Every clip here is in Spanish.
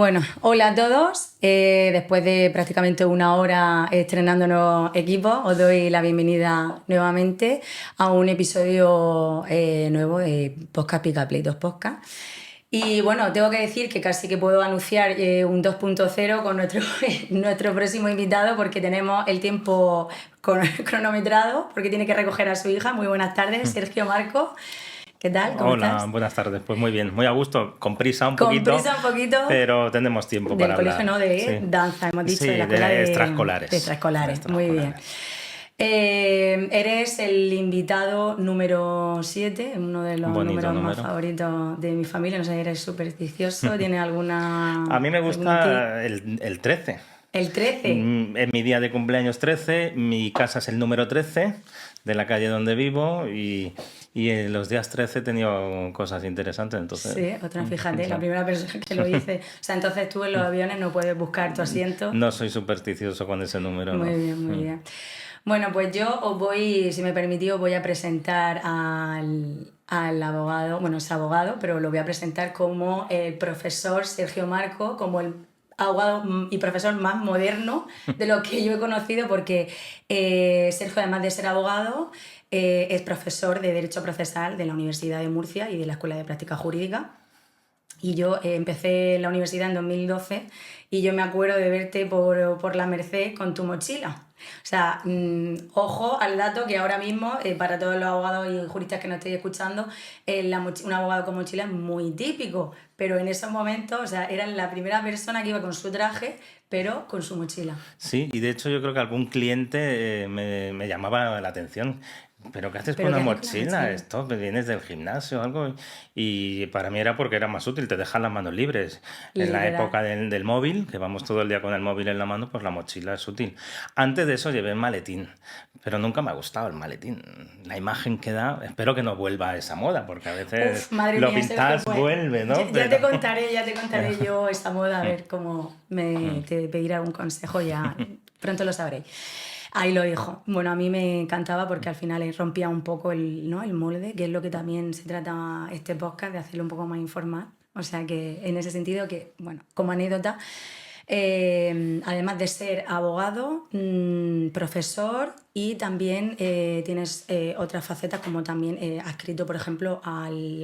Bueno, hola a todos. Después de prácticamente una hora estrenándonos equipos, os doy la bienvenida nuevamente a un episodio nuevo de Podcast Picapleitos Podcast. Y bueno, tengo que decir que casi que puedo anunciar un 2.0 con nuestro próximo invitado porque tenemos el tiempo cronometrado porque tiene que recoger a su hija. Muy buenas tardes, Sergio Marco. ¿Qué tal? ¿Cómo Hola, estás? buenas tardes. Pues muy bien, muy a gusto, con prisa un Con poquito, prisa un poquito. pero tenemos tiempo Del para colegio, hablar. no, de Sí, danza, hemos dicho, sí, de la escuela de de extraescolares. extraescolares. Muy bien. Eres el invitado número 7, uno de los Bonito números más número. favoritos de mi familia. No sé si eres supersticioso, ¿tienes A mí me algún tip? gusta el 13. El 13. Es mi día de cumpleaños 13, mi casa es el número 13 de la calle donde vivo y en los días 13 he tenido cosas interesantes, entonces... Sí, otra, fíjate, la claro. primera persona que lo dice. O sea, entonces tú en los aviones no puedes buscar tu asiento. No soy supersticioso con ese número, Muy no. bien, muy bien. Bueno, pues yo os voy, si me permitís, os voy a presentar al abogado, bueno, es abogado, pero lo voy a presentar como el profesor Sergio Marco, como el abogado y profesor más moderno de lo que yo he conocido, porque Sergio, además de ser abogado, es profesor de Derecho Procesal de la Universidad de Murcia y de la Escuela de Práctica Jurídica. Y yo empecé la universidad en 2012 y yo me acuerdo de verte por la Merced con tu mochila. O sea, ojo al dato que ahora mismo, para todos los abogados y juristas que nos estéis escuchando, un abogado con mochila es muy típico, pero en esos momentos, o sea, eras la primera persona que iba con su traje, pero con su mochila. Sí, y de hecho yo creo que algún cliente me llamaba la atención. ¿Pero qué haces con ¿Pero una qué haces con la mochila? mochila? Esto, ¿vienes del gimnasio o algo? Y para mí era porque era más útil, te dejan las manos libres. En la Literal. época del móvil, que vamos todo el día con el móvil en la mano, pues la mochila es útil. Antes de eso llevé el maletín, pero nunca me ha gustado el maletín. La imagen que da, espero que no vuelva a esa moda, porque a veces Uf, madre lo mía, Sergio, vintage pues vuelve, ya, ¿no? ya te contaré yo esa moda, a ver cómo te pediré algún consejo, ya pronto lo sabréis. Ahí lo dijo. Bueno, a mí me encantaba porque al final rompía un poco ¿no? el molde, que es lo que también se trata este podcast, de hacerlo un poco más informal. O sea que en ese sentido, que, bueno, como anécdota, además de ser abogado, profesor y también tienes otras facetas como también adscrito, por ejemplo, al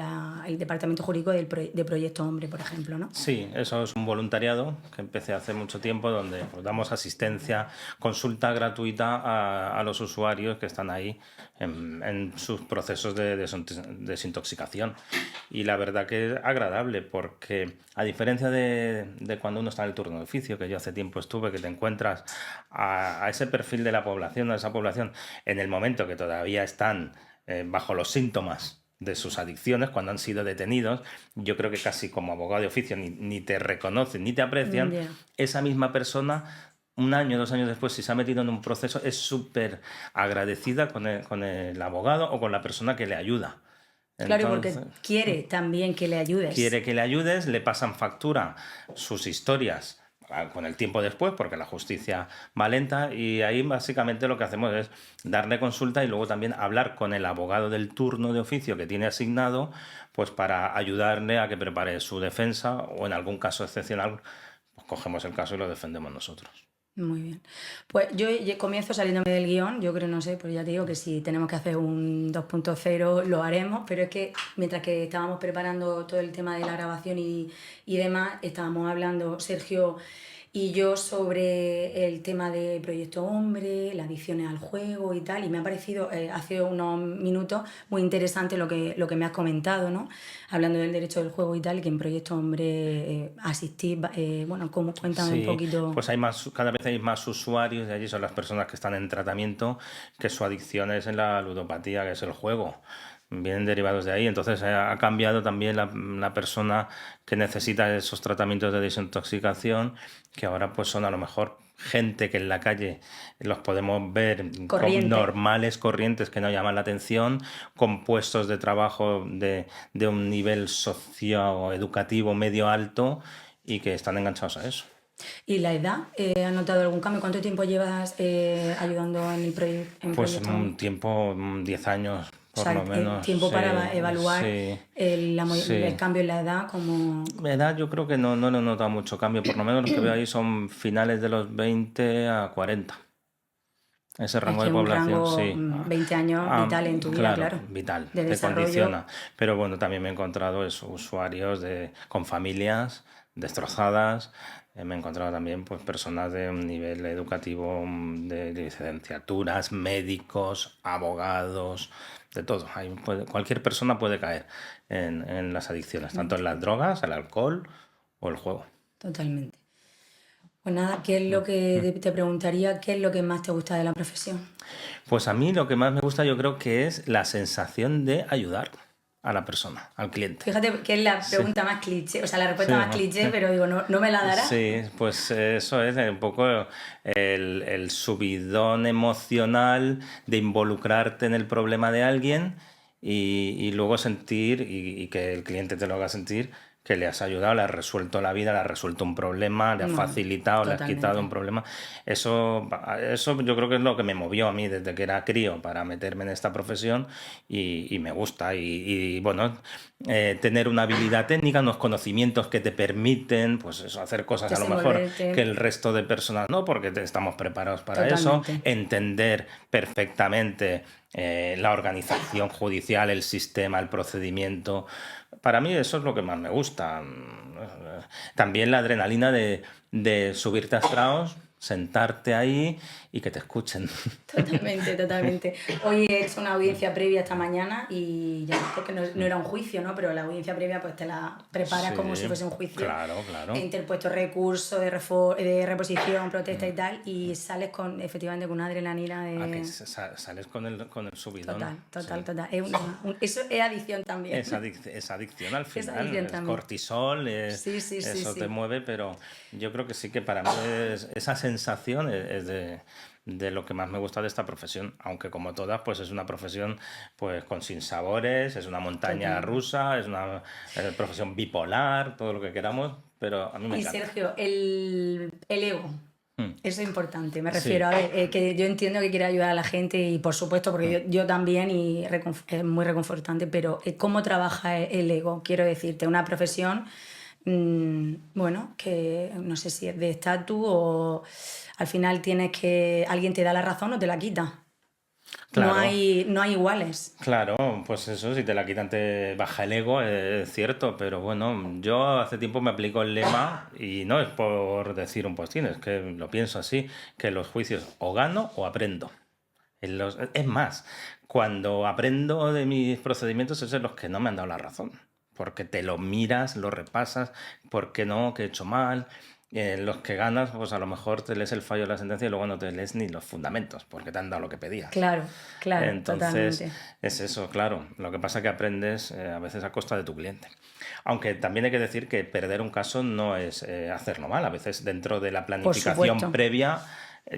Departamento Jurídico de Proyecto Hombre, por ejemplo, ¿no? Sí, eso es un voluntariado que empecé hace mucho tiempo donde pues, damos asistencia, consulta gratuita a los usuarios que están ahí en sus procesos de desintoxicación. Y la verdad que es agradable porque a diferencia de cuando uno está en el turno de oficio, que yo hace tiempo estuve, que te encuentras a ese perfil de la población, a esa población, en el momento que todavía están bajo los síntomas de sus adicciones cuando han sido detenidos, yo creo que casi como abogado de oficio ni te reconocen ni te aprecian, Ya. esa misma persona un año, 2 años después, si se ha metido en un proceso, es súper agradecida con el abogado o con la persona que le ayuda. Claro, y porque Entonces, quiere también que le ayudes. quiere que le ayudes, le pasan factura sus historias con el tiempo después, porque la justicia va lenta, y ahí básicamente lo que hacemos es darle consulta y luego también hablar con el abogado del turno de oficio que tiene asignado, pues para ayudarle a que prepare su defensa o en algún caso excepcional, pues cogemos el caso y lo defendemos nosotros. Muy bien. Pues yo comienzo saliéndome del guión, yo creo, no sé, pues ya te digo que si tenemos que hacer un 2.0 lo haremos, pero es que mientras que estábamos preparando todo el tema de la grabación y demás, estábamos hablando Sergio y yo sobre el tema de Proyecto Hombre, las adicciones al juego y tal, y me ha parecido hace unos minutos muy interesante lo que me has comentado, ¿no? Hablando del derecho del juego y tal, que en Proyecto Hombre asistís, bueno, cuéntame un Sí, poquito. pues cada vez hay más usuarios y allí son las personas que están en tratamiento, que su adicción es en la ludopatía, que es el juego. Vienen derivados de ahí. Entonces ha cambiado también la persona que necesita esos tratamientos de desintoxicación, que ahora pues son a lo mejor gente que en la calle los podemos ver como Corriente. normales, corrientes, que no llaman la atención, con puestos de trabajo de un nivel socioeducativo medio alto y que están enganchados a eso. ¿Y la edad? ¿Has notado algún cambio? ¿Cuánto tiempo llevas ayudando en el Pues proyecto un Hombre? tiempo, 10 años O por sea, lo el menos, tiempo sí, para evaluar sí, el sí. cambio en la edad como... Edad yo creo que no le he notado mucho cambio, por lo menos los que veo ahí son finales de los 20 a 40. Ese Es rango que de es un población, rango sí. 20 años vital en tu vida, Claro, claro, vital, de te desarrollo condiciona. Pero bueno, también me he encontrado eso, usuarios con familias destrozadas. Me he encontrado también pues, personas de un nivel educativo de licenciaturas, médicos, abogados, de todo. Cualquier persona puede caer en las adicciones, tanto en las drogas, el alcohol o el juego. totalmente. Pues nada, ¿qué es lo que te preguntaría, qué es lo que más te gusta de la profesión? Pues a mí lo que más me gusta yo creo que es la sensación de ayudar a la persona, al cliente. Fíjate que es la Sí, pregunta más cliché, o sea, la respuesta sí, más cliché, pero digo, ¿no, no me la dará? sí, pues eso es un poco el subidón emocional de involucrarte en el problema de alguien y luego sentir y que el cliente te lo haga sentir que le has ayudado, le has resuelto la vida, le has resuelto un problema, le has Bueno, facilitado, le has quitado un totalmente. problema. Eso yo creo que es lo que me movió a mí desde que era crío para meterme en esta profesión y me gusta. Bueno, tener una habilidad técnica, unos conocimientos que te permiten, pues eso, hacer cosas a lo mejor Desenvolverte que el resto de personas no, porque estamos preparados para eso, totalmente. entender perfectamente la organización judicial, el sistema, el procedimiento. Para mí eso es lo que más me gusta. También la adrenalina de subirte a estrados, sentarte ahí y que te escuchen. Totalmente, totalmente. Hoy he hecho una audiencia previa esta mañana y ya, porque no era un juicio, ¿no? Pero la audiencia previa pues te la preparas como si Sí, fuese un juicio. claro, He claro. interpuesto recursos de reposición, protesta y tal, y sales con, efectivamente, con una adrenalina A que de... sales con el subidón. Total, total, Sí. total. Eso es adicción también. Es adicción al Es final, adicción es también. cortisol, Sí, sí, sí, eso te sí. mueve, pero yo creo que sí que para mí esa sensación es de lo que más me gusta de esta profesión, aunque como todas, pues es una profesión pues con sinsabores, es una montaña Totalmente. rusa, es una profesión bipolar, todo lo que queramos, pero a mí me Y encanta. Sergio, el ego. Mm. Eso es importante. Me refiero Sí, a ver, que yo entiendo que quiere ayudar a la gente y por supuesto, porque yo también y es muy reconfortante, pero ¿cómo trabaja el ego? Quiero decirte, una profesión, bueno, que no sé si es de estatus o al final tienes que, alguien te da la razón o te la quita. claro. No hay iguales. Claro, pues eso, si te la quitan te baja el ego, es cierto, pero bueno, yo hace tiempo me aplico el lema y no es por decir un postín, es que lo pienso así, que los juicios o gano o aprendo. Es más, cuando aprendo de mis procedimientos es en los que no me han dado la razón, porque te lo miras, lo repasas, ¿por qué no? ¿Qué he hecho mal? Los que ganas, pues a lo mejor te lees el fallo de la sentencia y luego no te lees ni los fundamentos, porque te han dado lo que pedías. Claro, claro, Entonces, totalmente. es eso, claro. Lo que pasa es que aprendes a veces a costa de tu cliente. Aunque también hay que decir que perder un caso no es hacerlo mal. A veces dentro de la Por planificación supuesto, previa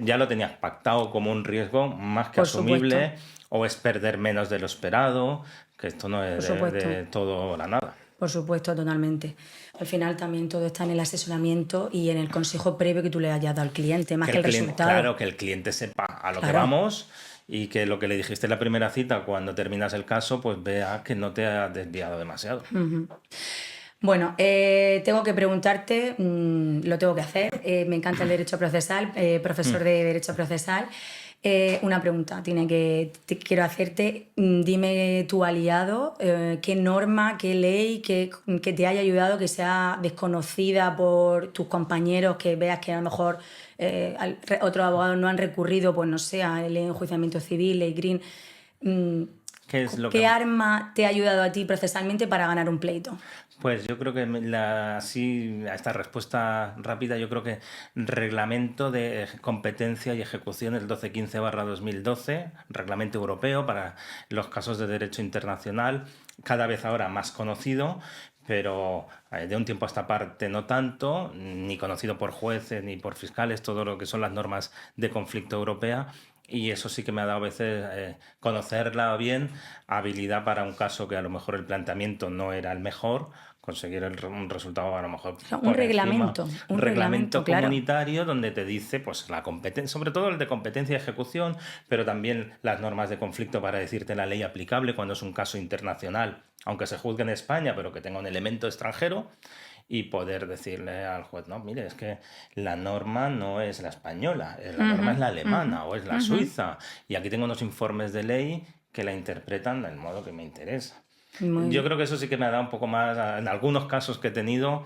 ya lo tenías pactado como un riesgo más que por supuesto, asumible o es perder menos de lo esperado, que esto no por es supuesto. de todo o la nada. Por supuesto, totalmente. Al final también todo está en el asesoramiento y en el consejo previo que tú le hayas dado al cliente, más Que que el el cliente, resultado. claro, que el cliente sepa a lo que Claro. vamos y que lo que le dijiste en la primera cita cuando terminas el caso, pues vea que no te ha desviado demasiado. Bueno, tengo que preguntarte, lo tengo que hacer, me encanta el derecho procesal, profesor de derecho procesal. Una pregunta quiero hacerte, dime tu aliado, qué norma, qué ley que te haya ayudado, que sea desconocida por tus compañeros, que veas que a lo mejor otros abogados no han recurrido, pues no sé, a ley de enjuiciamiento civil, ley Green. Mm, ¿Qué es lo que ¿Qué arma te ha ayudado a ti procesalmente para ganar un pleito? Pues yo creo que así, a esta respuesta rápida, yo creo que reglamento de competencia y ejecución el 1215/2012, reglamento europeo para los casos de derecho internacional, cada vez ahora más conocido, pero de un tiempo a esta parte no tanto, ni conocido por jueces ni por fiscales, todo lo que son las normas de conflicto europea. Y eso sí que me ha dado a veces conocerla bien, habilidad para un caso que a lo mejor el planteamiento no era el mejor, conseguir un resultado a lo mejor O sea, por encima. un Reglamento claro. comunitario donde te dice pues la competencia, sobre todo el de competencia y ejecución, pero también las normas de conflicto para decirte la ley aplicable cuando es un caso internacional, aunque se juzgue en España, pero que tenga un elemento extranjero, y poder decirle al juez, no, mire, es que la norma no es la española, la norma es la alemana o es la suiza, y aquí tengo unos informes de ley que la interpretan del modo que me interesa. Muy Yo bien. creo que eso sí que me ha dado un poco más, en algunos casos que he tenido,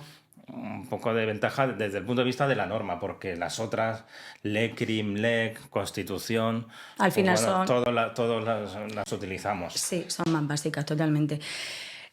un poco de ventaja desde el punto de vista de la norma, porque las otras, LECRIM, LEC, Constitución, Al pues final bueno, son, todos las utilizamos. sí, son más básicas totalmente.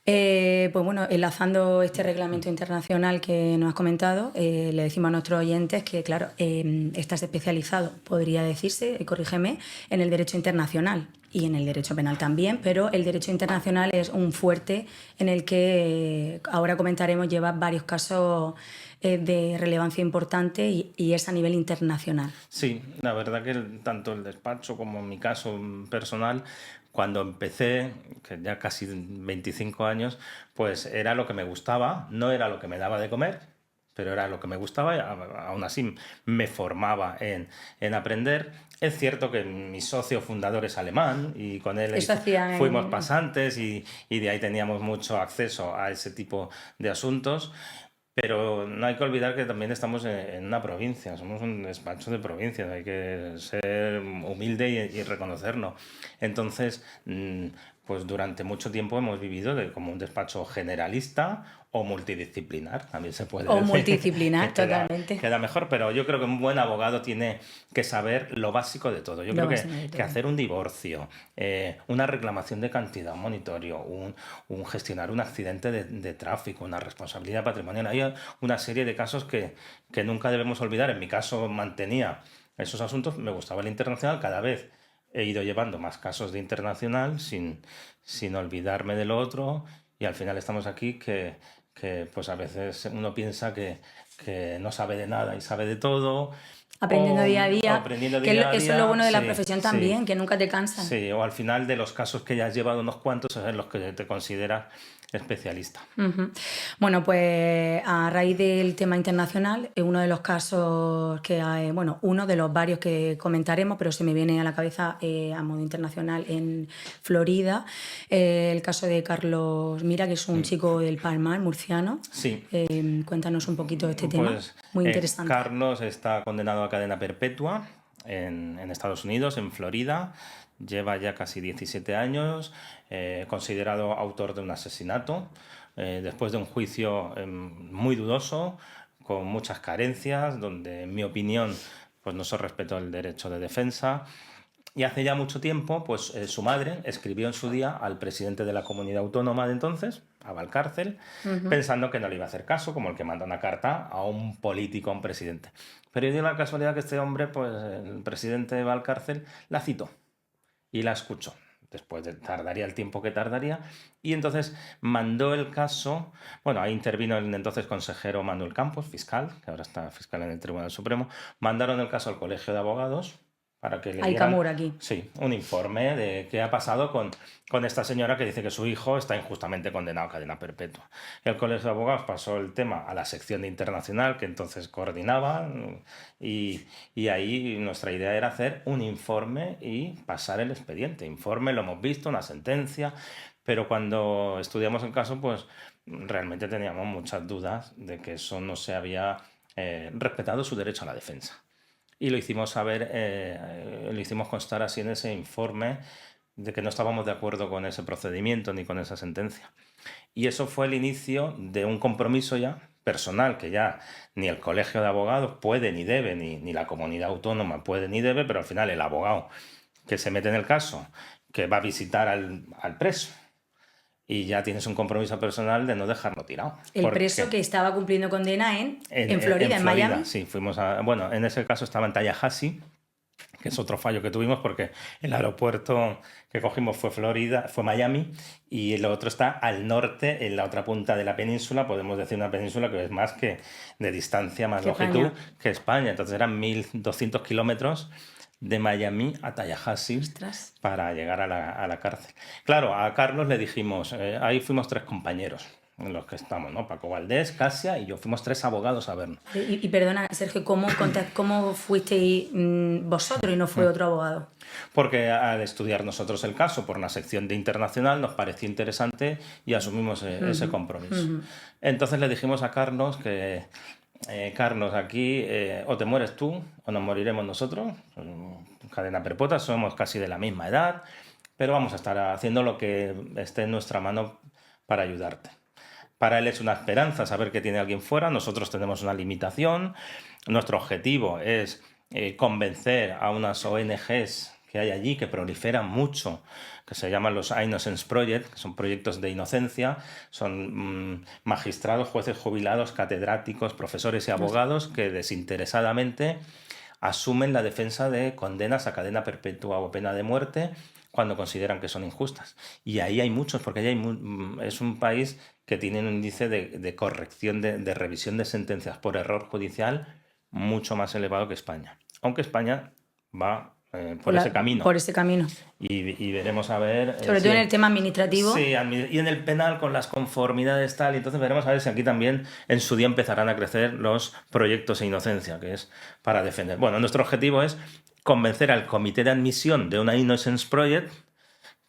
Pues bueno, enlazando este reglamento internacional que nos has comentado, le decimos a nuestros oyentes que, claro, estás especializado, podría decirse, corrígeme, en el derecho internacional y en el derecho penal también, pero el derecho internacional es un fuerte en el que ahora comentaremos, lleva varios casos de relevancia importante y es a nivel internacional. Sí, la verdad que tanto el despacho como en mi caso personal, cuando empecé, que ya casi 25 años, pues era lo que me gustaba, no era lo que me daba de comer, pero era lo que me gustaba y aún así me formaba en aprender. Es cierto que mi socio fundador es alemán y con él Eso fuimos hacían. pasantes y de ahí teníamos mucho acceso a ese tipo de asuntos. Pero no hay que olvidar que también estamos en una provincia, somos un despacho de provincias, hay que ser humilde y reconocerlo. Entonces, pues durante mucho tiempo hemos vivido como un despacho generalista o multidisciplinar, también se puede O decir, multidisciplinar, que totalmente. queda mejor, pero yo creo que un buen abogado tiene que saber lo básico de todo. Yo Lo creo básico de que todo. hacer un divorcio, una reclamación de cantidad, un monitorio, gestionar un accidente de tráfico, una responsabilidad patrimonial. Hay una serie de casos que nunca debemos olvidar. En mi caso mantenía esos asuntos, me gustaba el internacional, cada vez he ido llevando más casos de internacional sin olvidarme de lo otro y al final estamos aquí que pues a veces uno piensa que no sabe de nada y sabe de todo Aprendiendo día a o día, aprendiendo que día a eso es lo día, bueno de la sí, profesión sí. también, que nunca te cansan. Sí, o al final de los casos que ya has llevado unos cuantos es en los que te consideras especialista. Ujú. Bueno, pues a raíz del tema internacional, uno de los casos que hay, bueno, uno de los varios que comentaremos, pero se me viene a la cabeza a modo internacional en Florida, el caso de Carlos Mira, que es un chico del Palmar, murciano. Sí, Cuéntanos un poquito de este tema, pues muy interesante. Carlos está condenado a cadena perpetua en Estados Unidos, en Florida. Lleva ya casi 17 años, considerado autor de un asesinato, después de un juicio muy dudoso, con muchas carencias, donde, en mi opinión, pues no se respetó el derecho de defensa. Y hace ya mucho tiempo, pues su madre escribió en su día al presidente de la comunidad autónoma de entonces, a Valcárcel, pensando que no le iba a hacer caso, como el que manda una carta a un político, a un presidente. Pero dio la casualidad que este hombre, pues el presidente de Valcárcel, la citó y la escuchó. Después tardaría el tiempo que tardaría. Y entonces mandó el caso. Bueno, ahí intervino el entonces consejero Manuel Campos, fiscal, que ahora está fiscal en el Tribunal Supremo. Mandaron el caso al Colegio de Abogados para que le Hay dieran, Camur aquí. sí, un informe de qué ha pasado con esta señora que dice que su hijo está injustamente condenado a cadena perpetua. El Colegio de Abogados pasó el tema a la sección de internacional que entonces coordinaba y ahí nuestra idea era hacer un informe y pasar el expediente. Informe, lo hemos visto, una sentencia, pero cuando estudiamos el caso, pues realmente teníamos muchas dudas de que eso no se había respetado su derecho a la defensa. Y lo hicimos saber, lo hicimos constar así en ese informe de que no estábamos de acuerdo con ese procedimiento ni con esa sentencia. Y eso fue el inicio de un compromiso ya personal, que ya ni el colegio de abogados puede ni debe, ni la comunidad autónoma puede ni debe, pero al final el abogado que se mete en el caso, que va a visitar al preso, y ya tienes un compromiso personal de no dejarlo tirado. El preso que estaba cumpliendo condena en Florida, en Miami. Sí, fuimos bueno, en ese caso estaba en Tallahassee, que es otro fallo que tuvimos porque el aeropuerto que cogimos fue Florida, fue Miami, y el otro está al norte, en la otra punta de la península, podemos decir una península que es más que de distancia, más longitud que España. Entonces eran 1.200 kilómetros de Miami a Tallahassee. Ostras. Para llegar a la cárcel. Claro, a Carlos le dijimos, ahí fuimos 3 compañeros. en los que estamos, ¿no? Paco Valdés, Casia y yo. Fuimos 3 abogados a vernos. Y perdona, Sergio, ¿cómo fuisteis vosotros y no fue otro abogado? Porque al estudiar nosotros el caso por una sección de internacional nos pareció interesante y asumimos ese compromiso. Entonces le dijimos a Carlos que, Carlos, aquí o te mueres tú o nos moriremos nosotros. Cadena perpetua, somos casi de la misma edad, pero vamos a estar haciendo lo que esté en nuestra mano para ayudarte. Para él es una esperanza saber que tiene alguien fuera, nosotros tenemos una limitación, nuestro objetivo es convencer a unas ONGs que hay allí, que proliferan mucho, que se llaman los Innocence Project, que son proyectos de inocencia, son magistrados, jueces jubilados, catedráticos, profesores y abogados que desinteresadamente asumen la defensa de condenas a cadena perpetua o pena de muerte cuando consideran que son injustas. Y ahí hay muchos, porque ahí es un país que tiene un índice de corrección, de revisión de sentencias por error judicial mucho más elevado que España. Aunque España va por ese camino. Por ese camino. Y veremos a ver... Sobre todo en el tema administrativo. Sí, y en el penal con las conformidades tal, y entonces veremos a ver si aquí también en su día empezarán a crecer los proyectos de inocencia, que es para defender. Bueno, nuestro objetivo es convencer al comité de admisión de una Innocence Project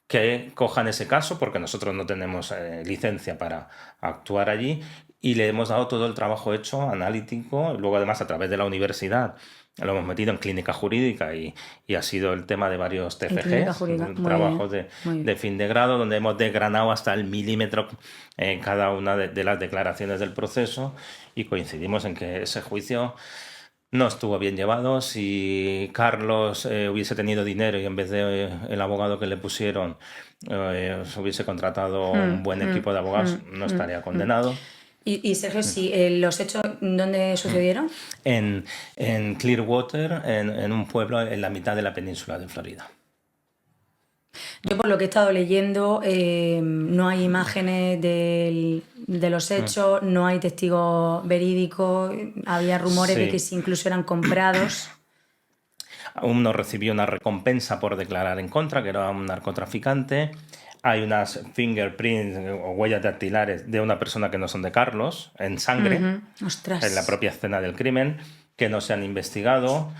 que cojan ese caso, porque nosotros no tenemos licencia para actuar allí, y le hemos dado todo el trabajo hecho, analítico, y luego además a través de la universidad lo hemos metido en clínica jurídica y ha sido el tema de varios TFGs, trabajos de fin de grado, donde hemos desgranado hasta el milímetro cada una de las declaraciones del proceso y coincidimos en que ese juicio no estuvo bien llevado. Si Carlos hubiese tenido dinero y en vez de el abogado que le pusieron se hubiese contratado un buen equipo de abogados, no estaría condenado. Y Sergio, ¿los hechos dónde sucedieron? En Clearwater, en un pueblo en la mitad de la península de Florida. Yo por lo que he estado leyendo, no hay imágenes de los hechos, no hay testigos verídicos, había rumores de que incluso eran comprados. Uno recibió una recompensa por declarar en contra, que era un narcotraficante. Hay unas fingerprints o huellas dactilares de una persona que no son de Carlos, en sangre, ¡Ostras! En la propia escena del crimen, que no se han investigado.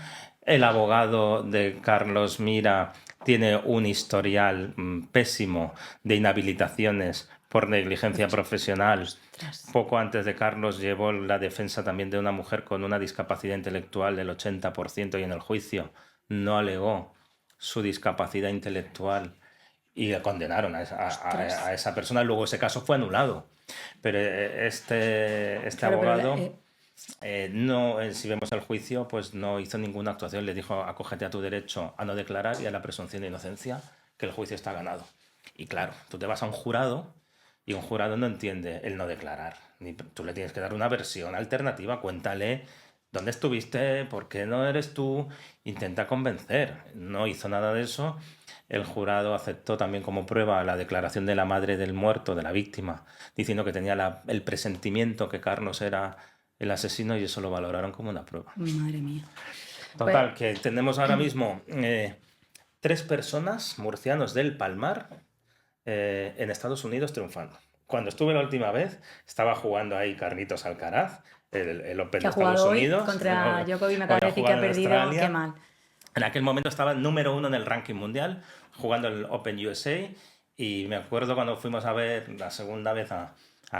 El abogado de Carlos Mira tiene un historial pésimo de inhabilitaciones por negligencia profesional. ¡Ostras! Poco antes de Carlos llevó la defensa también de una mujer con una discapacidad intelectual del 80% y en el juicio no alegó su discapacidad intelectual. Y le condenaron a esa persona. Luego ese caso fue anulado. Pero este abogado, si vemos el juicio, pues no hizo ninguna actuación. Le dijo, acógete a tu derecho a no declarar y a la presunción de inocencia, que el juicio está ganado. Y claro, tú te vas a un jurado y un jurado no entiende el no declarar. Tú le tienes que dar una versión alternativa. Cuéntale dónde estuviste, por qué no eres tú. Intenta convencer. No hizo nada de eso. El jurado aceptó también como prueba la declaración de la madre del muerto, de la víctima, diciendo que tenía el presentimiento que Carlos era el asesino y eso lo valoraron como una prueba. Madre mía. Total, que tenemos ahora mismo 3 personas, murcianos del Palmar, en Estados Unidos triunfando. Cuando estuve la última vez, estaba jugando ahí Carlitos Alcaraz, el Open de Estados Unidos. Contra Djokovic, me acaba de decir que ha perdido, qué mal. En aquel momento estaba número 1 en el ranking mundial, jugando el Open USA, y me acuerdo cuando fuimos a ver la segunda vez a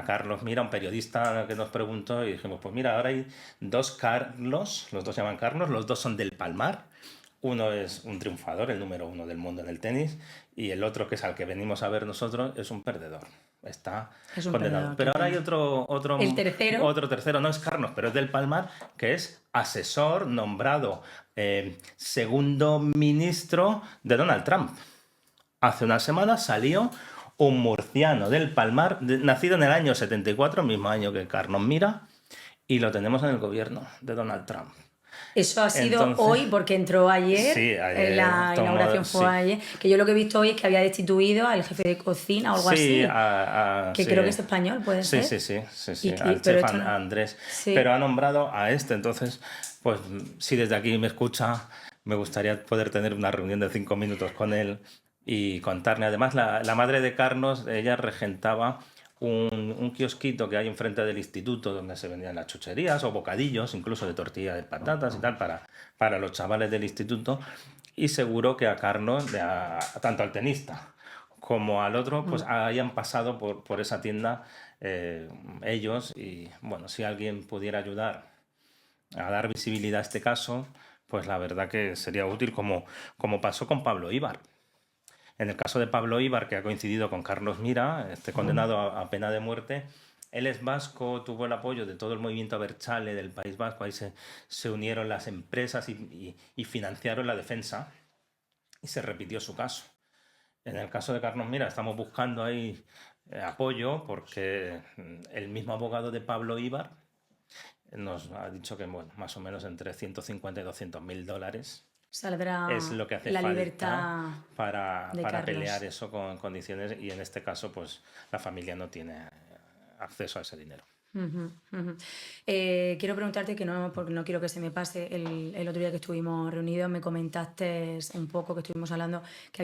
Carlos Mira, un periodista que nos preguntó, y dijimos, pues mira, ahora hay 2 Carlos, los 2 se llaman Carlos, los 2 son del Palmar. Uno es un triunfador, el número 1 del mundo en el tenis, y el otro, que es al que venimos a ver nosotros, es un perdedor. Está condenado. Pero ahora hay otro... ¿El tercero? Otro tercero, no es Carlos, pero es del Palmar, que es asesor nombrado segundo ministro de Donald Trump. Hace una semana salió un murciano del Palmar, nacido en el año 74, mismo año que Carlos Mira, y lo tenemos en el gobierno de Donald Trump. Eso ha sido hoy, porque entró ayer, sí, ayer la inauguración fue ayer, que yo lo que he visto hoy es que había destituido al jefe de cocina o algo así, que creo que es español, ¿puede ser? Sí, al chef Andrés, pero ha nombrado a este. Entonces, pues si desde aquí me escucha, me gustaría poder tener una reunión de 5 minutos con él y contarle. Además, la madre de Carlos, ella regentaba un kiosquito que hay enfrente del instituto donde se vendían las chucherías o bocadillos, incluso de tortilla de patatas y tal, para los chavales del instituto. Y seguro que a Carlos, tanto al tenista como al otro, pues hayan pasado por esa tienda ellos. Y bueno, si alguien pudiera ayudar a dar visibilidad a este caso, pues la verdad que sería útil, como pasó con Pablo Ibar. En el caso de Pablo Ibar, que ha coincidido con Carlos Mira, este condenado a pena de muerte, él es vasco, tuvo el apoyo de todo el movimiento Abertzale del País Vasco, ahí se unieron las empresas y financiaron la defensa y se repitió su caso. En el caso de Carlos Mira estamos buscando ahí apoyo porque el mismo abogado de Pablo Ibar nos ha dicho que bueno, más o menos entre 150 y 200 mil dólares Saldrá es lo que hace la falta libertad para de Carlos. pelear eso con condiciones, y en este caso pues la familia no tiene acceso a ese dinero. Quiero preguntarte que no, porque no quiero que se me pase, el otro día que estuvimos reunidos me comentaste un poco, que estuvimos hablando, que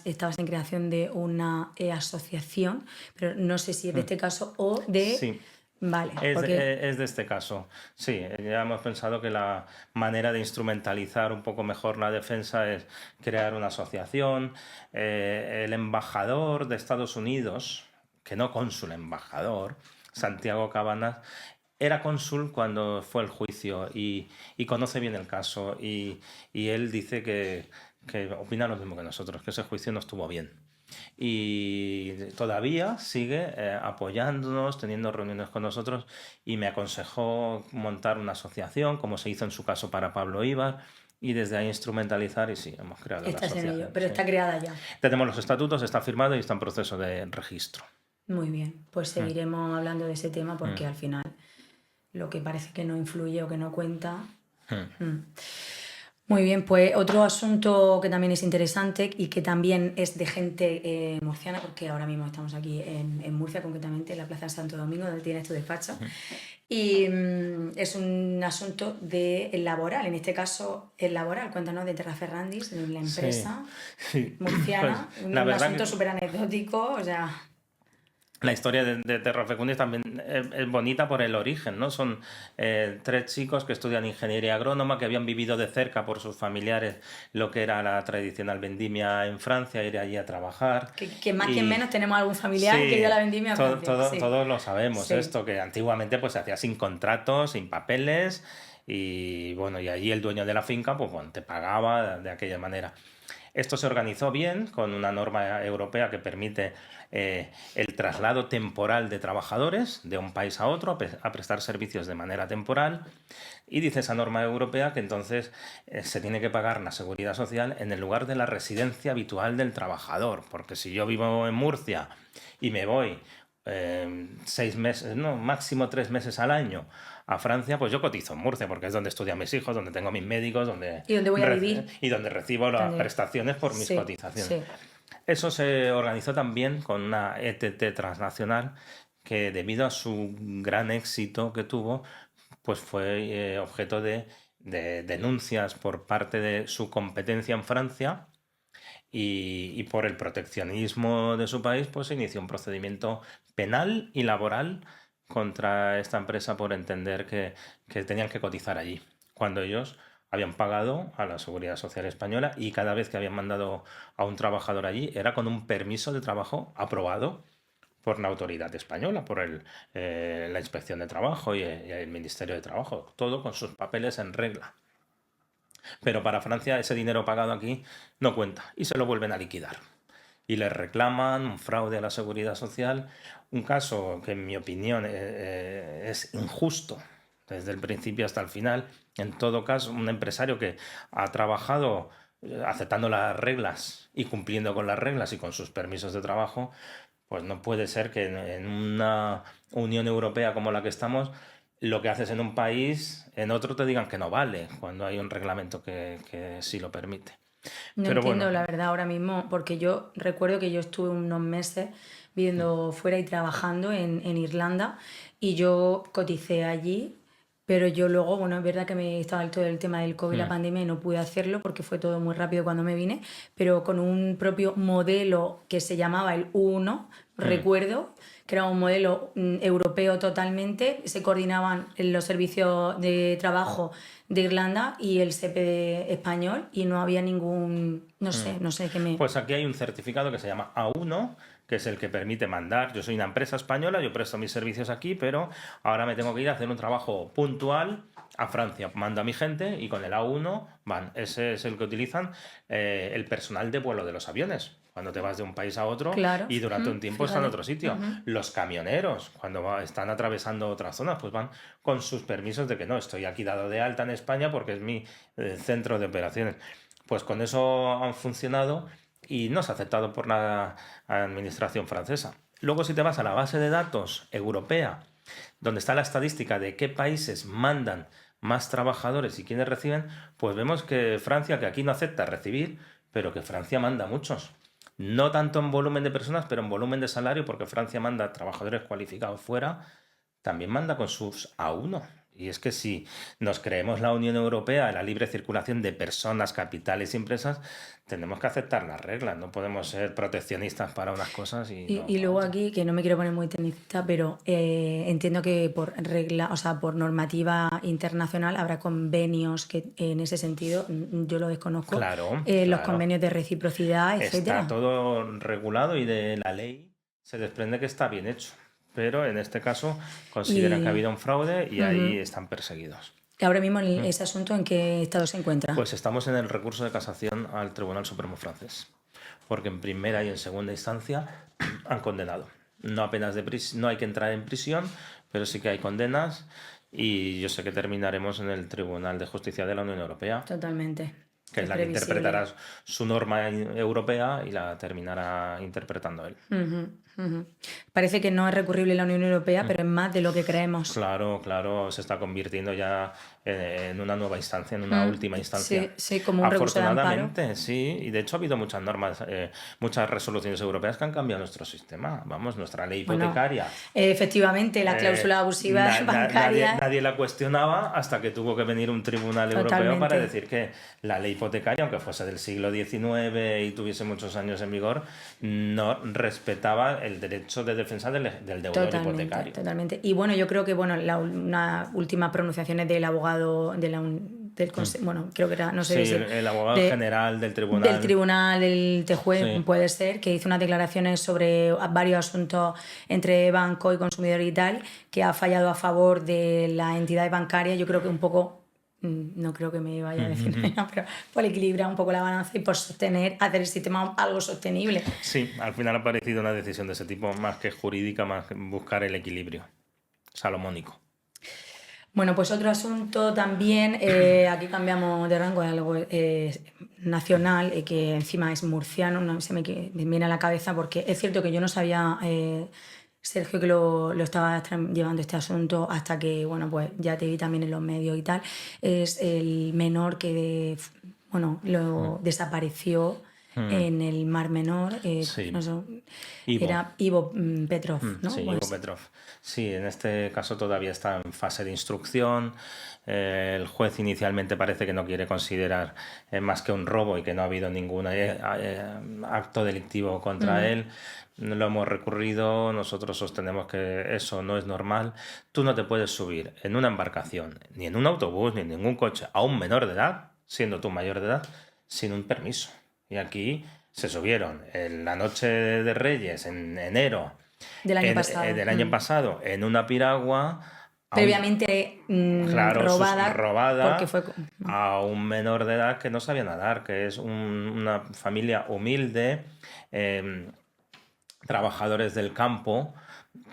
estabas en creación de una asociación, pero no sé si es de este caso o de... Sí. Vale, es de este caso. Sí, ya hemos pensado que la manera de instrumentalizar un poco mejor la defensa es crear una asociación. El embajador de Estados Unidos, que no cónsul, embajador, Santiago Cabanas, era cónsul cuando fue el juicio y conoce bien el caso y él dice que opina lo mismo que nosotros, que ese juicio no estuvo bien. Y todavía sigue apoyándonos, teniendo reuniones con nosotros, y me aconsejó montar una asociación, como se hizo en su caso para Pablo Ibar, y desde ahí instrumentalizar, y sí, hemos creado la asociación. En ello, pero sí. Está creada ya. Tenemos los estatutos, está firmado y está en proceso de registro. Muy bien, pues seguiremos hablando de ese tema porque al final lo que parece que no influye o que no cuenta... Muy bien, pues otro asunto que también es interesante y que también es de gente murciana, porque ahora mismo estamos aquí en Murcia, concretamente en la Plaza de Santo Domingo, donde tienes tu despacho, y es un asunto laboral, en este caso el laboral. Cuéntanos de Terra Ferrandis, de la empresa murciana, pues, un asunto súper anecdótico, o sea... La historia de Terra Fecundis también es bonita por el origen, ¿no? Son 3 chicos que estudian ingeniería agrónoma, que habían vivido de cerca por sus familiares lo que era la tradicional vendimia en Francia, ir allí a trabajar. Que más que menos tenemos algún familiar que ha ido a la vendimia a Francia. Todos lo sabemos, esto, que antiguamente pues se hacía sin contratos, sin papeles, y bueno, y allí el dueño de la finca pues bueno, te pagaba de aquella manera. Esto se organizó bien con una norma europea que permite el traslado temporal de trabajadores de un país a otro a prestar servicios de manera temporal, y dice esa norma europea que entonces se tiene que pagar la seguridad social en el lugar de la residencia habitual del trabajador, porque si yo vivo en Murcia y me voy 6 meses, no, máximo 3 meses al año a Francia, pues yo cotizo en Murcia porque es donde estudian mis hijos, donde tengo mis médicos, y donde voy a vivir y donde recibo las prestaciones por mis cotizaciones. Eso se organizó también con una ETT transnacional que, debido a su gran éxito que tuvo, pues fue objeto de denuncias por parte de su competencia en Francia. Y por el proteccionismo de su país, pues se inició un procedimiento penal y laboral contra esta empresa por entender que tenían que cotizar allí, cuando ellos habían pagado a la Seguridad Social Española, y cada vez que habían mandado a un trabajador allí era con un permiso de trabajo aprobado por la autoridad española, por la Inspección de Trabajo y el Ministerio de Trabajo, todo con sus papeles en regla. Pero para Francia ese dinero pagado aquí no cuenta y se lo vuelven a liquidar. Y les reclaman un fraude a la seguridad social, un caso que en mi opinión es injusto desde el principio hasta el final. En todo caso, un empresario que ha trabajado aceptando las reglas y cumpliendo con las reglas y con sus permisos de trabajo, pues no puede ser que en una Unión Europea como la que estamos, lo que haces en un país, en otro te digan que no vale, cuando hay un reglamento que sí lo permite. No Pero entiendo, bueno, la verdad, ahora mismo, porque yo recuerdo que yo estuve unos meses viviendo fuera y trabajando en Irlanda, y yo coticé allí, Pero yo luego, bueno, es verdad que me estaba todo el tema del COVID, la pandemia, y no pude hacerlo porque fue todo muy rápido cuando me vine, pero con un propio modelo que se llamaba el U1, recuerdo, que era un modelo europeo totalmente, se coordinaban los servicios de trabajo de Irlanda y el CPD español y no había ningún, no sé qué me... Pues aquí hay un certificado que se llama A1, que es el que permite mandar. Yo soy una empresa española, yo presto mis servicios aquí, pero ahora me tengo que ir a hacer un trabajo puntual a Francia. Mando a mi gente y con el A1 van. Ese es el que utilizan el personal de vuelo de los aviones. Cuando te vas de un país a otro Claro, y durante un tiempo están en fíjate. otro sitio. Los camioneros, cuando están atravesando otras zonas, pues van con sus permisos de que no, estoy aquí dado de alta en España porque es mi centro de operaciones. Pues con eso han funcionado y no se ha aceptado por la administración francesa. Luego, si te vas a la base de datos europea, donde está la estadística de qué países mandan más trabajadores y quiénes reciben, pues vemos que Francia, que aquí no acepta recibir, pero que Francia manda muchos. No tanto en volumen de personas, pero en volumen de salario, porque Francia manda trabajadores cualificados fuera, también manda con sus A1. Y es que si nos creemos la Unión Europea, la libre circulación de personas, capitales y empresas, tenemos que aceptar las reglas. No podemos ser proteccionistas para unas cosas y no Y para luego otras. aquí, que no me quiero poner muy tecnicista, pero entiendo que por regla, o sea, por normativa internacional habrá convenios que en ese sentido, yo lo desconozco, Claro, los claro. convenios de reciprocidad, Está etcétera. todo regulado y de la ley se desprende que está bien hecho. Pero en este caso consideran que ha Y habido un fraude y ahí están perseguidos. ahora mismo ese asunto en qué estado se encuentra. Pues estamos en el recurso de casación al Tribunal Supremo francés, porque en primera y en segunda instancia han condenado. No apenas no hay que entrar en prisión, pero sí que hay condenas y yo sé que terminaremos en el Tribunal de Justicia de la Unión Europea, Totalmente. que es Es la que previsible. interpretará su norma europea y la terminará interpretando él. Ujú. Parece que no es recurrible en la Unión Europea, pero es más de lo que creemos. Claro, claro, se está convirtiendo ya en una nueva instancia, en una última instancia. Sí, sí, como un recurso de amparo. Afortunadamente, sí, y de hecho ha habido muchas normas, muchas resoluciones europeas que han cambiado nuestro sistema. Vamos, nuestra ley Bueno, hipotecaria. efectivamente, las cláusulas abusivas bancarias, Nadie la cuestionaba hasta que tuvo que venir un tribunal europeo para totalmente. decir que la ley hipotecaria, aunque fuese del siglo XIX y tuviese muchos años en vigor, no respetaba el derecho de defensa del deudor Totalmente, hipotecario. totalmente. Y bueno, yo creo que bueno, unas últimas pronunciaciones del abogado bueno, creo que era, no sé Sí, si el abogado de, general del del tribunal. tribunal del juez Sí, puede ser, que hizo unas declaraciones sobre varios asuntos entre banco y consumidor y tal, que ha fallado a favor de las entidades bancarias. Yo creo que un poco, no creo que me vaya a decir nada, pero por equilibrar un poco la balanza y por hacer el sistema algo sostenible. sí, al final ha parecido una decisión de ese tipo, más que jurídica, más que buscar el equilibrio salomónico. Bueno, pues otro asunto también, aquí cambiamos de rango, de algo nacional, que encima es murciano, me viene a la cabeza porque es cierto que yo no sabía, Sergio, que lo estaba llevando este asunto hasta que, bueno, pues ya te vi también en los medios y tal. Es el menor que, bueno, lo desapareció en el Mar Menor, Sí, no sé, Ivo. era Ivo Petrov, ¿no? Sí, Ivo Pues, Petrov. Sí, en este caso todavía está en fase de instrucción. El juez inicialmente parece que no quiere considerar más que un robo y que no ha habido ningún acto delictivo contra él. Lo hemos recurrido, nosotros sostenemos que eso no es normal. Tú no te puedes subir en una embarcación, ni en un autobús, ni en ningún coche a un menor de edad, siendo tú mayor de edad, sin un permiso. Y aquí se subieron en la noche de Reyes, en enero del año pasado. del año pasado, en una piragua, Previamente claro, robada porque robada fue... a un menor de edad que no sabía nadar, que es una familia humilde, trabajadores del campo,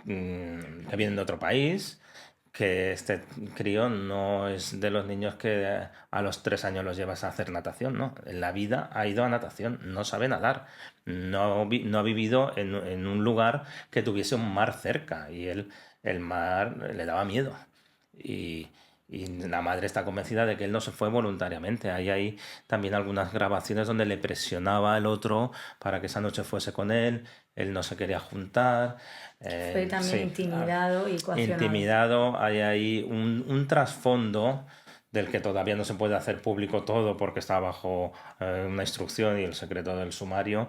que vienen de otro país, que este crío no es de los niños que a los 3 años los llevas a hacer natación, ¿no? En la vida ha ido a natación, no sabe nadar, no ha vivido en un lugar que tuviese un mar cerca y él, el mar le daba miedo. Y, Y la madre está convencida de que él no se fue voluntariamente. Hay también algunas grabaciones donde le presionaba al otro para que esa noche fuese con él no se quería juntar. Fue también Sí, intimidado y coaccionado. intimidado, hay ahí un trasfondo del que todavía no se puede hacer público todo porque está bajo una instrucción y el secreto del sumario,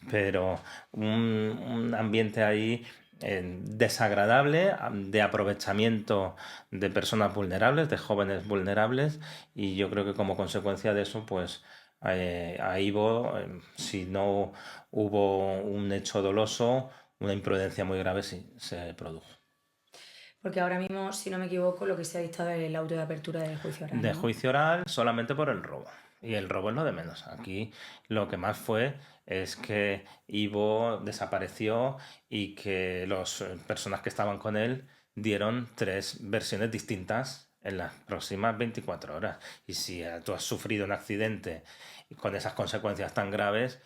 pero un ambiente ahí desagradable, de aprovechamiento de personas vulnerables, de jóvenes vulnerables, y yo creo que como consecuencia de eso, pues a Ivo, si no hubo un hecho doloso, una imprudencia muy grave sí se produjo. Porque ahora mismo, si no me equivoco, lo que se ha dictado es el auto de apertura del juicio oral, De ¿no? juicio oral solamente por el robo. Y el robo es lo de menos. Aquí lo que más fue es que Ivo desapareció y que las personas que estaban con él dieron 3 versiones distintas en las próximas 24 horas. Y si tú has sufrido un accidente con esas consecuencias tan graves,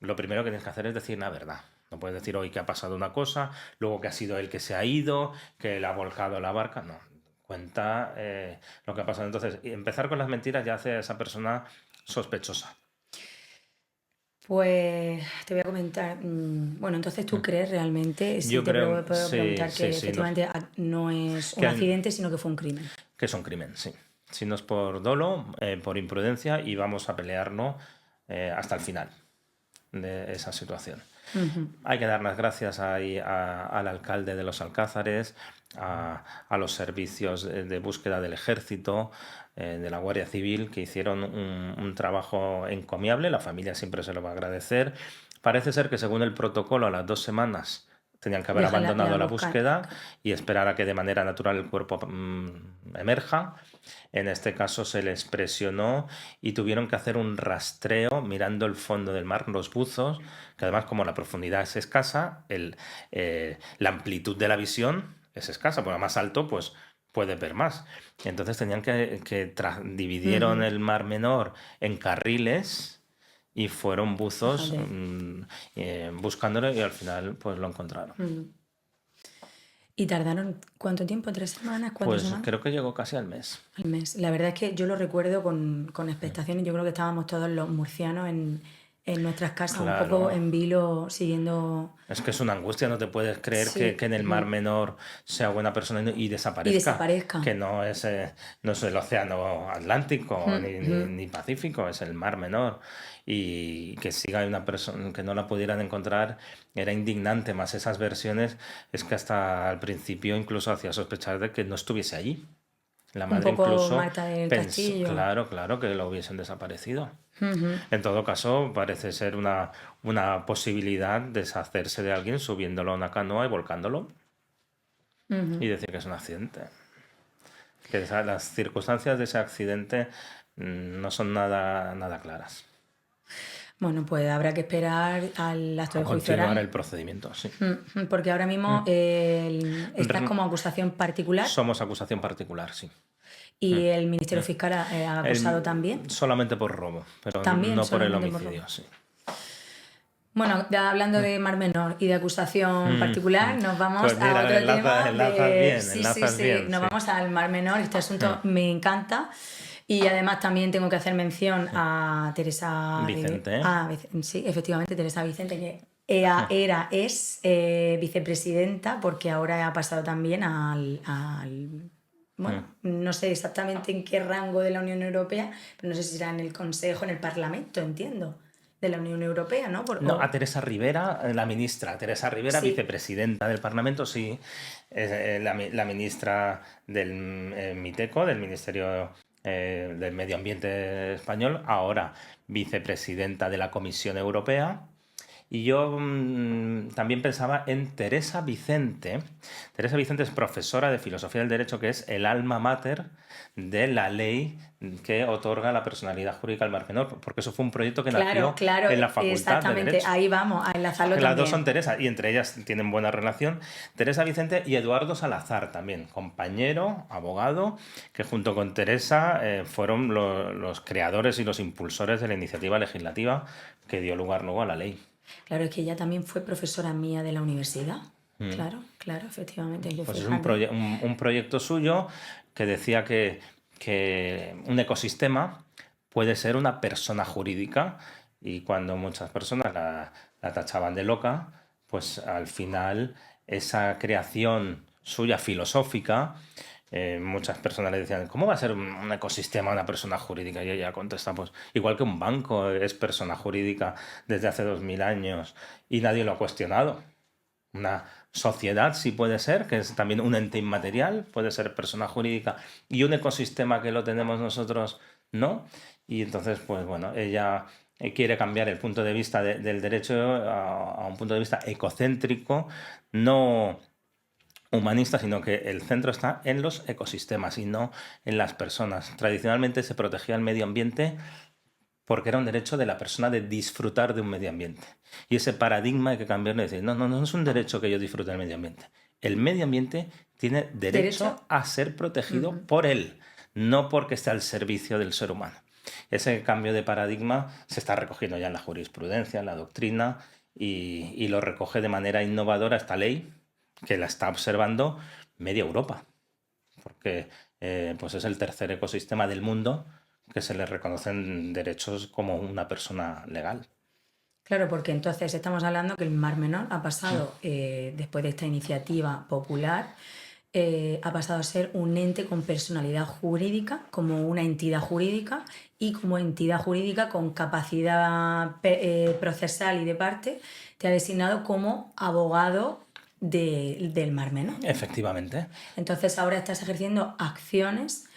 lo primero que tienes que hacer es decir la verdad. No puedes decir hoy que ha pasado una cosa, luego que ha sido él que se ha ido, que él ha volcado la barca. No, cuenta lo que ha pasado. Entonces, empezar con las mentiras ya hace a esa persona sospechosa. Pues te voy a comentar. Bueno, entonces tú crees realmente, si Yo te creo, puedo sí, preguntar, sí, que sí, efectivamente no es un que, accidente, sino que fue un crimen. que es un crimen, sí. Si no es por dolo, por imprudencia, y vamos a pelearlo hasta el final de esa situación. Hay que dar las gracias al alcalde de Los Alcázares, a los servicios de búsqueda del ejército, de la Guardia Civil, que hicieron un trabajo encomiable. La familia siempre se lo va a agradecer. Parece ser que según el protocolo a las 2 semanas tenían que haber Deja abandonado la buscar. búsqueda y esperar a que de manera natural el cuerpo emerja. En este caso se les presionó y tuvieron que hacer un rastreo mirando el fondo del mar, los buzos, que además como la profundidad es escasa, la amplitud de la visión es escasa, porque a más alto pues puedes ver más. Entonces tenían dividieron el Mar Menor en carriles y fueron buzos buscándolo y al final pues lo encontraron. ¿Y tardaron cuánto tiempo? ¿3 semanas? ¿4 Pues semanas? creo que llegó casi al mes. Al mes. La verdad es que yo lo recuerdo con expectación y yo creo que estábamos todos los murcianos en nuestras casas, un poco Claro. en vilo, siguiendo... Es que es una angustia, no te puedes creer Sí. que en el Mar Menor sea buena persona y desaparezca. Y desaparezca. Que no es el Océano Atlántico ni Pacífico, es el Mar Menor. Y que siga una persona que no la pudieran encontrar era indignante, más esas versiones es que hasta al principio incluso hacía sospechar de que no estuviese allí. La Un madre poco incluso Marta del pensó, Castillo. claro, que lo hubiesen desaparecido. En todo caso, parece ser una posibilidad deshacerse de alguien subiéndolo a una canoa y volcándolo y decir que es un accidente. Que las circunstancias de ese accidente no son nada claras. Bueno, pues habrá que esperar al acto de A juicio continuar oral. el procedimiento, sí. Porque ahora mismo estás como acusación particular Somos acusación particular, sí. y el Ministerio Fiscal ha acusado también. Solamente por robo, pero También, no por el solamente por homicidio, robo. sí. Bueno, ya hablando de Mar Menor y de acusación particular, nos vamos Pues mira, a otro tema. enlazas bien, Nos sí. vamos al Mar Menor. Este asunto me encanta. Y además también tengo que hacer mención a Teresa Vicente. Sí, efectivamente, Teresa Vicente, que es vicepresidenta, porque ahora ha pasado también bueno, no sé exactamente en qué rango de la Unión Europea, pero no sé si será en el Consejo, en el Parlamento, entiendo, de la Unión Europea, ¿no? No, a Teresa Rivera, la ministra. Teresa Rivera, Sí. vicepresidenta del Parlamento, sí. Es la ministra del MITECO, del Ministerio del Medio Ambiente español, ahora vicepresidenta de la Comisión Europea. Y yo también pensaba en Teresa Vicente. Teresa Vicente es profesora de Filosofía del Derecho, que es el alma mater de la ley que otorga la personalidad jurídica al Mar Menor, porque eso fue un proyecto que nació en la Facultad de exactamente, Derecho. ahí vamos, a enlazarlo Las también. dos son Teresa, y entre ellas tienen buena relación. Teresa Vicente y Eduardo Salazar también, compañero, abogado, que junto con Teresa fueron los creadores y los impulsores de la iniciativa legislativa que dio lugar luego a la ley. Claro, es que ella también fue profesora mía de la universidad. Claro, efectivamente. Pues es un proyecto suyo que decía que que un ecosistema puede ser una persona jurídica, y cuando muchas personas la tachaban de loca, pues al final esa creación suya filosófica, muchas personas le decían, ¿cómo va a ser un ecosistema una persona jurídica? Y ella contesta, pues igual que un banco es persona jurídica desde hace 2000 años y nadie lo ha cuestionado. Una sociedad sí puede ser, que es también un ente inmaterial, puede ser persona jurídica, y un ecosistema que lo tenemos nosotros no. Y entonces, pues bueno, ella quiere cambiar el punto de vista del derecho a un punto de vista ecocéntrico, no humanista, sino que el centro está en los ecosistemas y no en las personas. Tradicionalmente se protegía el medio ambiente porque era un derecho de la persona de disfrutar de un medio ambiente. Y ese paradigma hay que cambiarlo y decir, no, no, no es un derecho que yo disfrute del medio ambiente. El medio ambiente tiene derecho a ser protegido por él, no porque esté al servicio del ser humano. Ese cambio de paradigma se está recogiendo ya en la jurisprudencia, en la doctrina, y lo recoge de manera innovadora esta ley, que la está observando media Europa, porque pues es el tercer ecosistema del mundo que se le reconocen derechos como una persona legal. Claro, porque entonces estamos hablando que el Mar Menor ha pasado, después de esta iniciativa popular, ha pasado a ser un ente con personalidad jurídica, como una entidad jurídica, y como entidad jurídica con capacidad procesal y de parte, te ha designado como abogado del Mar Menor. Efectivamente. Entonces ahora estás ejerciendo acciones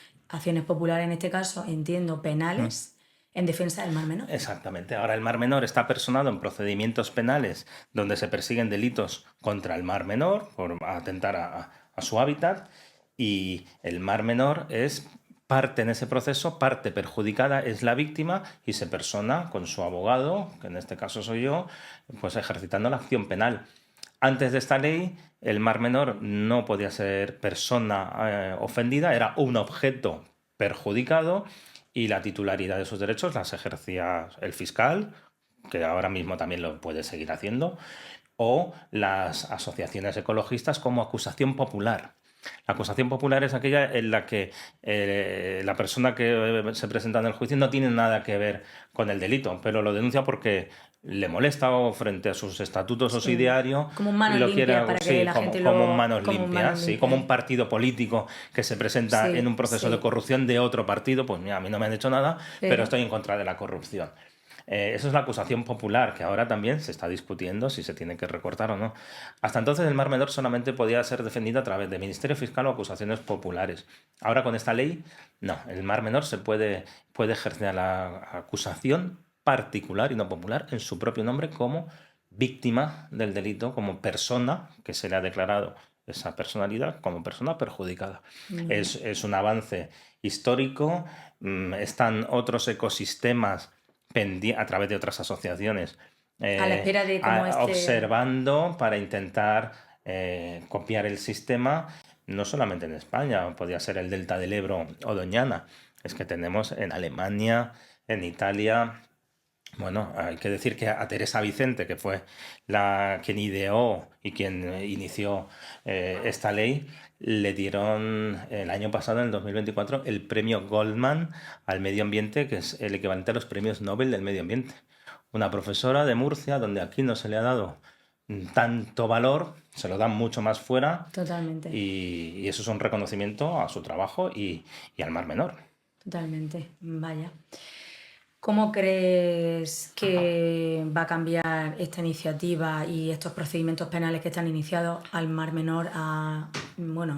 populares en este caso, entiendo, penales, en defensa del Mar Menor. Exactamente. Ahora el Mar Menor está personado en procedimientos penales donde se persiguen delitos contra el Mar Menor por atentar a su hábitat, y el Mar Menor es parte en ese proceso, parte perjudicada es la víctima, y se persona con su abogado, que en este caso soy yo, pues ejercitando la acción penal. Antes de esta ley, el Mar Menor no podía ser persona ofendida, era un objeto perjudicado, y la titularidad de sus derechos las ejercía el fiscal, que ahora mismo también lo puede seguir haciendo, o las asociaciones ecologistas como acusación popular. La acusación popular es aquella en la que la persona que se presenta en el juicio no tiene nada que ver con el delito, pero lo denuncia porque le molesta, o frente a sus estatutos o su ideario como un manos lo limpia, quiere, para sí, que la gente lo... como un manos como un limpias, manos sí, limpia. como un partido político que se presenta Sí, en un proceso sí. de corrupción de otro partido, pues mira, a mí no me han hecho nada, pero Pero- estoy en contra de la corrupción. Eso es la acusación popular, que ahora también se está discutiendo si se tiene que recortar o no. Hasta entonces el Mar Menor solamente podía ser defendido a través de Ministerio Fiscal o acusaciones populares. Ahora con esta ley, no, el Mar Menor puede ejercer la acusación particular y no popular en su propio nombre como víctima del delito, como persona que se le ha declarado esa personalidad como persona perjudicada. Es un avance histórico. Están otros ecosistemas a través de otras asociaciones a la espera de cómo observando para intentar copiar el sistema, no solamente en España, podría ser el Delta del Ebro o Doñana, es que tenemos en Alemania, en Italia. Bueno, hay que decir que a Teresa Vicente, que fue quien ideó y quien inició esta ley, le dieron el año pasado, en el 2024, el premio Goldman al medio ambiente, que es el equivalente a los premios Nobel del medio ambiente. Una profesora de Murcia, donde aquí no se le ha dado tanto valor, se lo dan mucho más fuera. Totalmente. Y eso es un reconocimiento a su trabajo y al Mar Menor. Totalmente, vaya. ¿Cómo crees que va a cambiar esta iniciativa y estos procedimientos penales que están iniciados al Mar Menor, a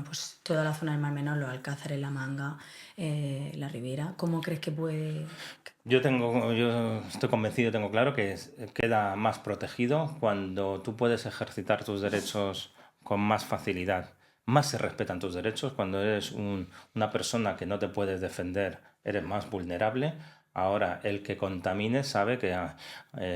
pues toda la zona del Mar Menor, los Alcázares, La Manga, la Ribera? ¿Cómo crees que puede...? Yo estoy convencido, tengo claro que queda más protegido cuando tú puedes ejercitar tus derechos con más facilidad. Más se respetan tus derechos cuando eres una persona que no te puedes defender, eres más vulnerable. Ahora, el que contamine sabe que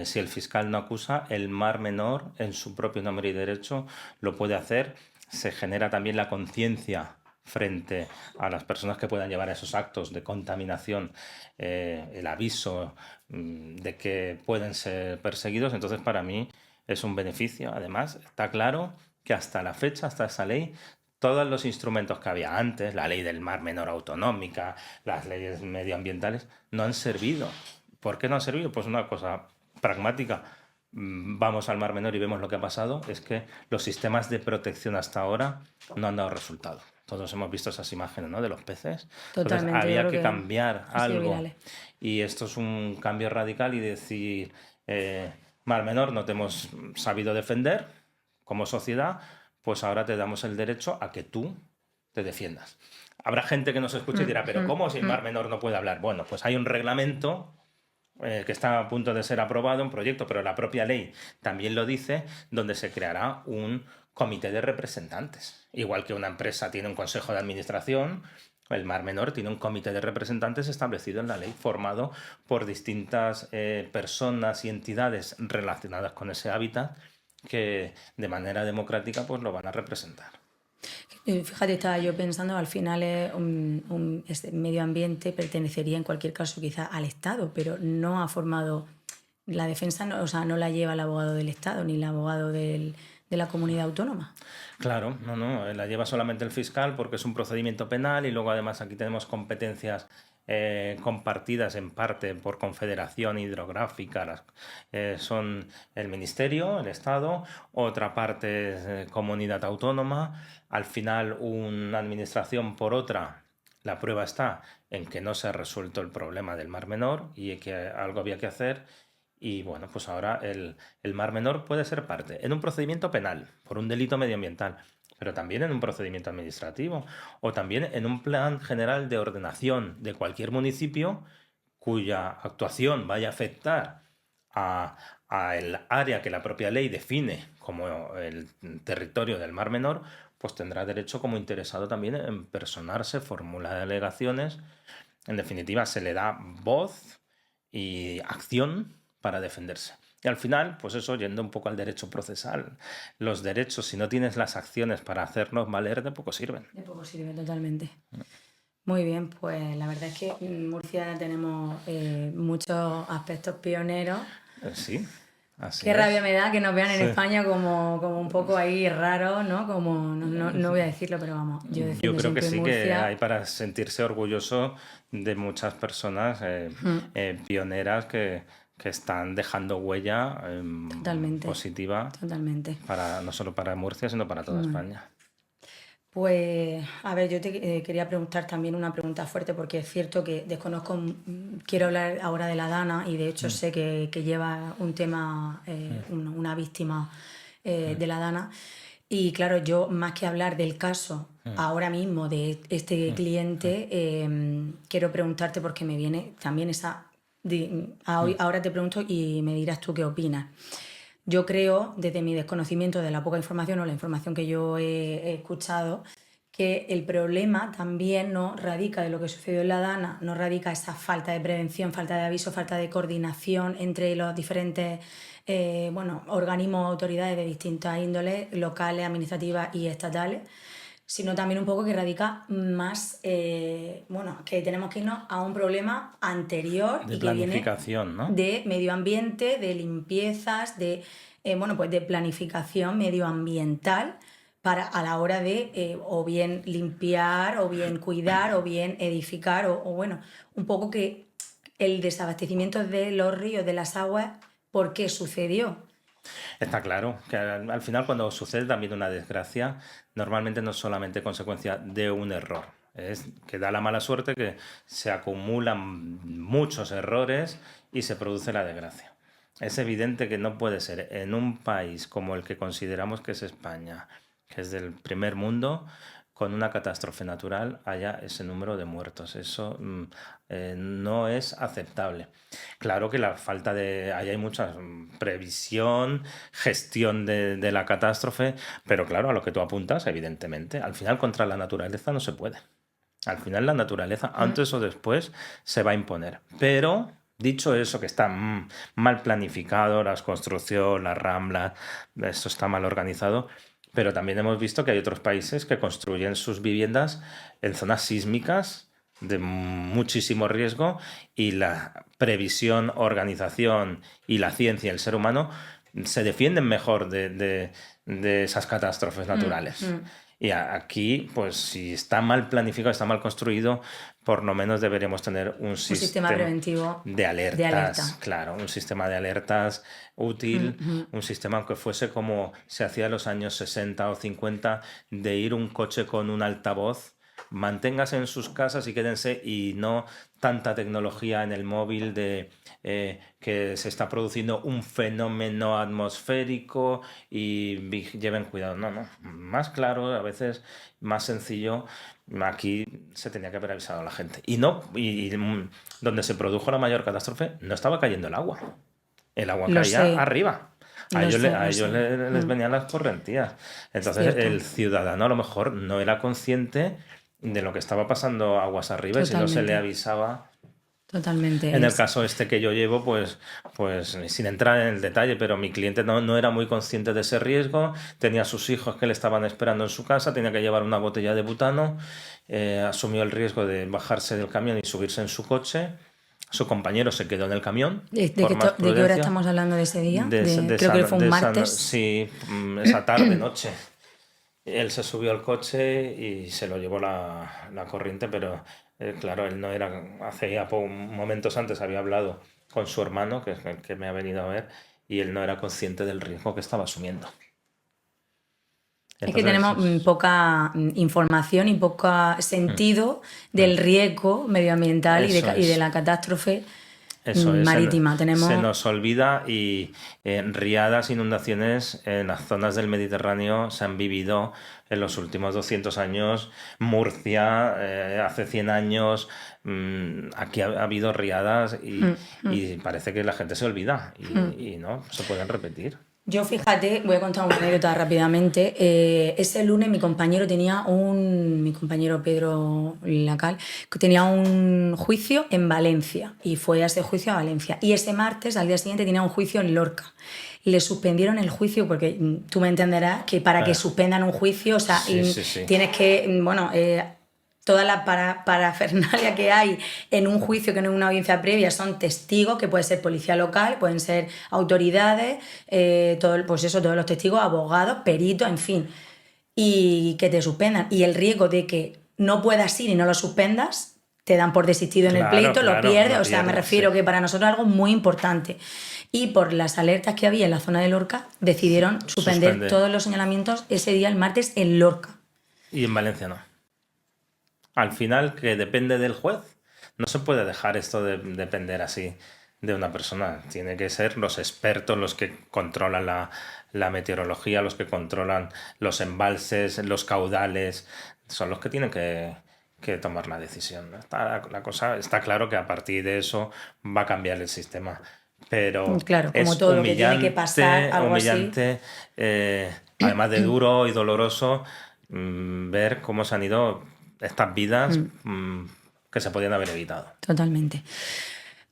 si el fiscal no acusa, el Mar Menor, en su propio nombre y derecho, lo puede hacer. Se genera también la conciencia frente a las personas que puedan llevar esos actos de contaminación, el aviso de que pueden ser perseguidos. Entonces, para mí es un beneficio. Además, está claro que hasta la fecha, hasta esa ley, todos los instrumentos que había antes, la ley del mar menor autonómica, las leyes medioambientales, no han servido. ¿Por qué no han servido? Pues una cosa pragmática. Vamos al Mar Menor y vemos lo que ha pasado, es que los sistemas de protección hasta ahora no han dado resultado. Todos hemos visto esas imágenes, ¿no?, de los peces. Entonces Totalmente, yo había creo que que cambiar han sido algo. virales. Y esto es un cambio radical y decir, Mar Menor no te hemos sabido defender como sociedad, pues ahora te damos el derecho a que tú te defiendas. Habrá gente que nos escuche y dirá, pero ¿cómo si el Mar Menor no puede hablar? Bueno, pues hay un reglamento que está a punto de ser aprobado, un proyecto, pero la propia ley también lo dice, donde se creará un comité de representantes. Igual que una empresa tiene un consejo de administración, el Mar Menor tiene un comité de representantes establecido en la ley, formado por distintas personas y entidades relacionadas con ese hábitat que de manera democrática pues lo van a representar. Fíjate, estaba yo pensando, al final este medio ambiente pertenecería en cualquier caso quizá al Estado, pero no ha formado la defensa, no, o sea, no la lleva el abogado del Estado ni el abogado de la comunidad autónoma. Claro, no, la lleva solamente el fiscal porque es un procedimiento penal y luego además aquí tenemos competencias compartidas en parte por Confederación Hidrográfica, son el Ministerio, el Estado, otra parte es Comunidad Autónoma, al final una administración por otra. La prueba está en que no se ha resuelto el problema del Mar Menor y que algo había que hacer. Y bueno, pues ahora el Mar Menor puede ser parte en un procedimiento penal por un delito medioambiental, pero también en un procedimiento administrativo o también en un plan general de ordenación de cualquier municipio cuya actuación vaya a afectar a el área que la propia ley define como el territorio del Mar Menor, pues tendrá derecho como interesado también en personarse, formular alegaciones. En definitiva, se le da voz y acción para defenderse. Y al final, pues eso, yendo un poco al derecho procesal, los derechos, si no tienes las acciones para hacernos valer, de poco sirven. De poco sirve, totalmente. Muy bien, pues la verdad es que en Murcia tenemos muchos aspectos pioneros. Sí, así Qué es. rabia me da que nos vean en Sí. España como un poco ahí raros, ¿no? Como, no voy a decirlo, pero vamos, yo defiendo creo que siempre sí, que Murcia. hay para sentirse orgulloso de muchas personas pioneras que están dejando huella Totalmente. positiva, Totalmente. no solo para Murcia, sino para toda España. Pues, a ver, yo te quería preguntar también una pregunta fuerte, porque es cierto que desconozco, quiero hablar ahora de la Dana y de hecho sé que lleva un tema, una víctima de la Dana. Y claro, yo más que hablar del caso ahora mismo de este cliente, quiero preguntarte porque me viene también esa... Ahora te pregunto y me dirás tú qué opinas. Yo creo, desde mi desconocimiento de la poca información o la información que yo he escuchado, que el problema también no radica de lo que sucedió en la Dana, no radica esa falta de prevención, falta de aviso, falta de coordinación entre los diferentes organismos o autoridades de distintas índoles, locales, administrativas y estatales, sino también un poco que radica más, que tenemos que irnos a un problema anterior De y que viene planificación, ¿no? de medio ambiente, de limpiezas, de planificación medioambiental para a la hora de o bien limpiar, o bien cuidar, o bien edificar, un poco que el desabastecimiento de los ríos, de las aguas, ¿por qué sucedió? Está claro que al final cuando sucede también una desgracia, normalmente no es solamente consecuencia de un error. Es que da la mala suerte que se acumulan muchos errores y se produce la desgracia. Es evidente que no puede ser en un país como el que consideramos que es España, que es del primer mundo, con una catástrofe natural haya ese número de muertos. Eso no es aceptable. Claro que la falta de... Ahí hay mucha previsión, gestión de la catástrofe, pero claro, a lo que tú apuntas, evidentemente, al final contra la naturaleza no se puede. Al final la naturaleza, antes o después, se va a imponer. Pero... Dicho eso, que está mal planificado, las construcciones, las ramblas, esto está mal organizado, pero también hemos visto que hay otros países que construyen sus viviendas en zonas sísmicas de muchísimo riesgo y la previsión, organización y la ciencia y el ser humano se defienden mejor de esas catástrofes naturales. Y aquí, pues si está mal planificado, está mal construido, por lo menos deberíamos tener un sistema sistema preventivo de de alertas, alerta. claro, un sistema de alertas útil, un sistema que fuese como se hacía en los años 60 o 50, de ir un coche con un altavoz. Manténgase en sus casas y quédense, y no tanta tecnología en el móvil de que se está produciendo un fenómeno atmosférico y lleven cuidado. No, no, más claro, a veces más sencillo. Aquí se tenía que haber avisado a la gente. Y no, donde se produjo la mayor catástrofe no estaba cayendo el agua. El agua Lo caía sé, arriba. lo sé, A lo ellos sé. les venían las correntías. Es Entonces cierto, el ciudadano a lo mejor no era consciente de lo que estaba pasando aguas arriba, y si no se le totalmente, avisaba. En totalmente el es. caso este que yo llevo, pues sin entrar en el detalle, pero mi cliente no era muy consciente de ese riesgo, tenía a sus hijos que le estaban esperando en su casa, tenía que llevar una botella de butano, asumió el riesgo de bajarse del camión y subirse en su coche. Su compañero se quedó en el camión por más De qué hora prudencia. estamos hablando de ese día? Creo que fue un martes. Sí, esa tarde, noche. Él se subió al coche y se lo llevó la corriente, pero claro, él no era. Hace ya momentos antes había hablado con su hermano, que es el que me ha venido a ver, y él no era consciente del riesgo que estaba asumiendo. Es que Entonces, tenemos poca información y poco sentido del riesgo medioambiental eso y de es. la catástrofe Eso es, marítima. se Tenemos, nos olvida, y riadas, inundaciones en las zonas del Mediterráneo se han vivido en los últimos 200 años. Murcia, hace 100 años, aquí ha habido riadas, y parece que la gente se olvida, y no, se pueden repetir. yo fíjate, voy a contar una anécdota rápidamente. Ese lunes mi compañero Pedro Lacal, que tenía un juicio en Valencia y fue a ese juicio a Valencia. Y ese martes, al día siguiente, tenía un juicio en Lorca. Le suspendieron el juicio porque tú me entenderás que para que Eh, suspendan un juicio, o sea, sí, sí, sí. tienes que, bueno, toda la parafernalia que hay en un juicio que no es una audiencia previa son testigos, que puede ser policía local, pueden ser autoridades, pues eso, todos los testigos, abogados, peritos, en fin, y que te suspendan. Y el riesgo de que no puedas ir y no lo suspendas, te dan por desistido en el Claro, pleito, lo claro, pierdes, lo o sea, me pierdes, sí. refiero que para nosotros es algo muy importante. Y por las alertas que había en la zona de Lorca, decidieron suspender Suspende. todos los señalamientos ese día, el martes, en Lorca. Y en Valencia no. Al final, que depende del juez. No se puede dejar esto de depender así de una persona. Tiene que ser los expertos los que controlan la meteorología, los que controlan los embalses, los caudales. Son los que tienen que tomar la decisión, ¿no? La cosa está claro que a partir de eso va a cambiar el sistema. Pero Claro, como es todo lo que tiene que pasar, humillante, algo así. humillante, además de duro y doloroso, ver cómo se han ido estas vidas que se podían haber evitado. Totalmente.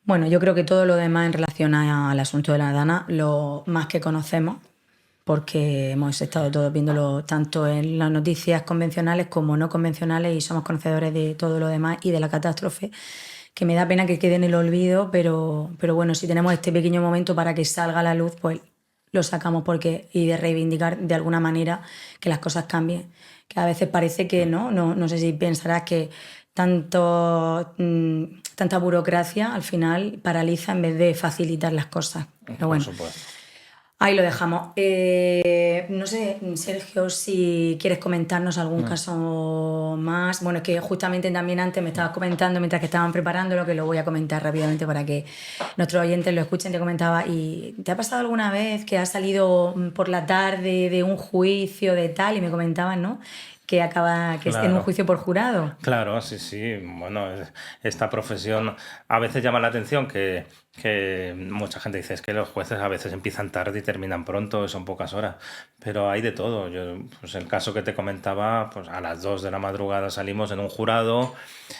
Bueno, yo creo que todo lo demás en relación al asunto de la Dana, lo más que conocemos, porque hemos estado todos viéndolo tanto en las noticias convencionales como no convencionales y somos conocedores de todo lo demás y de la catástrofe, que me da pena que quede en el olvido, pero bueno, si tenemos este pequeño momento para que salga a la luz, pues lo sacamos porque y de reivindicar de alguna manera que las cosas cambien. Que a veces parece que no sé si pensarás que tanta burocracia al final paraliza en vez de facilitar las cosas. Pero Por bueno, supuesto. ahí lo dejamos. No sé, Sergio, si quieres comentarnos algún caso más. Bueno, es que justamente también antes me estabas comentando, mientras que estaban preparando, lo que lo voy a comentar rápidamente para que nuestros oyentes lo escuchen. Te comentaba, ¿y te ha pasado alguna vez que has salido por la tarde de un juicio de tal? Y me comentaban, ¿no? Que es en un Claro. juicio por jurado. Claro, sí, sí. Bueno, esta profesión a veces llama la atención que mucha gente dice es que los jueces a veces empiezan tarde y terminan pronto, son pocas horas, pero hay de todo. Yo, pues el caso que te comentaba, pues a las 2 de la madrugada salimos en un jurado,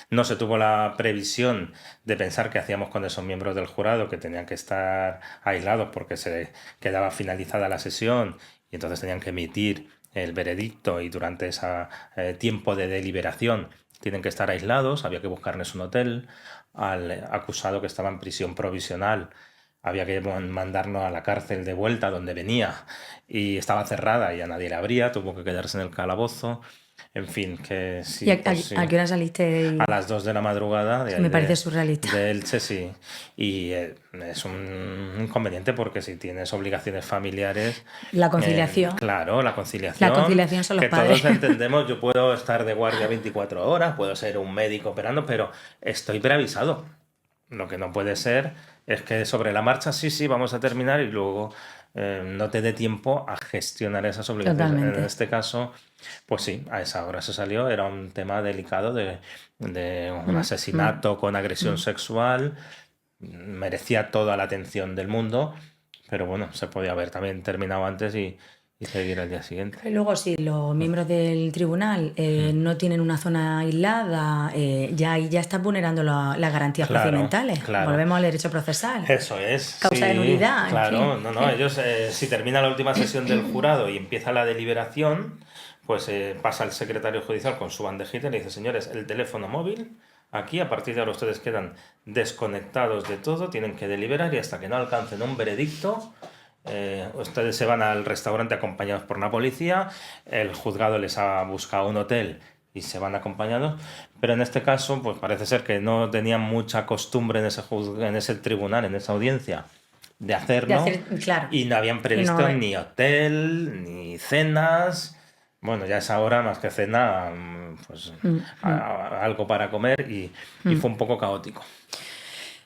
no se tuvo la previsión de pensar qué hacíamos con esos miembros del jurado que tenían que estar aislados porque se quedaba finalizada la sesión y entonces tenían que emitir el veredicto, y durante ese tiempo de deliberación tienen que estar aislados. Había que buscarles un hotel. Al acusado, que estaba en prisión provisional, había que mandarnos a la cárcel de vuelta donde venía y estaba cerrada y a nadie le abría, tuvo que quedarse en el calabozo. En fin, que ¿Y sí, pues sí. a qué hora saliste? A las 2 de la madrugada de Me ahí parece surrealista. de Elche, sí. Y es un inconveniente porque si tienes obligaciones familiares, La conciliación. claro, la La conciliación, conciliación son los que padres. todos entendemos, yo puedo estar de guardia 24 horas, puedo ser un médico operando, pero estoy preavisado. Lo que no puede ser es que sobre la marcha sí, sí, vamos a terminar y luego no te dé tiempo a gestionar esas obligaciones. En Totalmente. este caso, pues sí, a esa hora se salió, era un tema delicado de un asesinato con agresión sexual, merecía toda la atención del mundo, pero bueno, se podía haber también terminado antes y seguir al día siguiente. Pero luego, si los miembros del tribunal no tienen una zona aislada, ya ahí ya estás vulnerando las garantías Claro, procedimentales. claro. Volvemos al derecho procesal. Eso es. Causa de Sí, nulidad, en claro. fin. No, ellos, si termina la última sesión del jurado y empieza la deliberación, pues pasa el secretario judicial con su bandejita y le dice, señores, el teléfono móvil, aquí a partir de ahora ustedes quedan desconectados de todo, tienen que deliberar y hasta que no alcancen un veredicto, ustedes se van al restaurante acompañados por una policía, el juzgado les ha buscado un hotel y se van acompañados, pero en este caso pues parece ser que no tenían mucha costumbre en en ese tribunal, en esa audiencia, de hacerlo, Claro. y no habían previsto no- ni hotel, ni cenas. Bueno, ya es ahora más que cena, pues algo para comer y fue un poco caótico.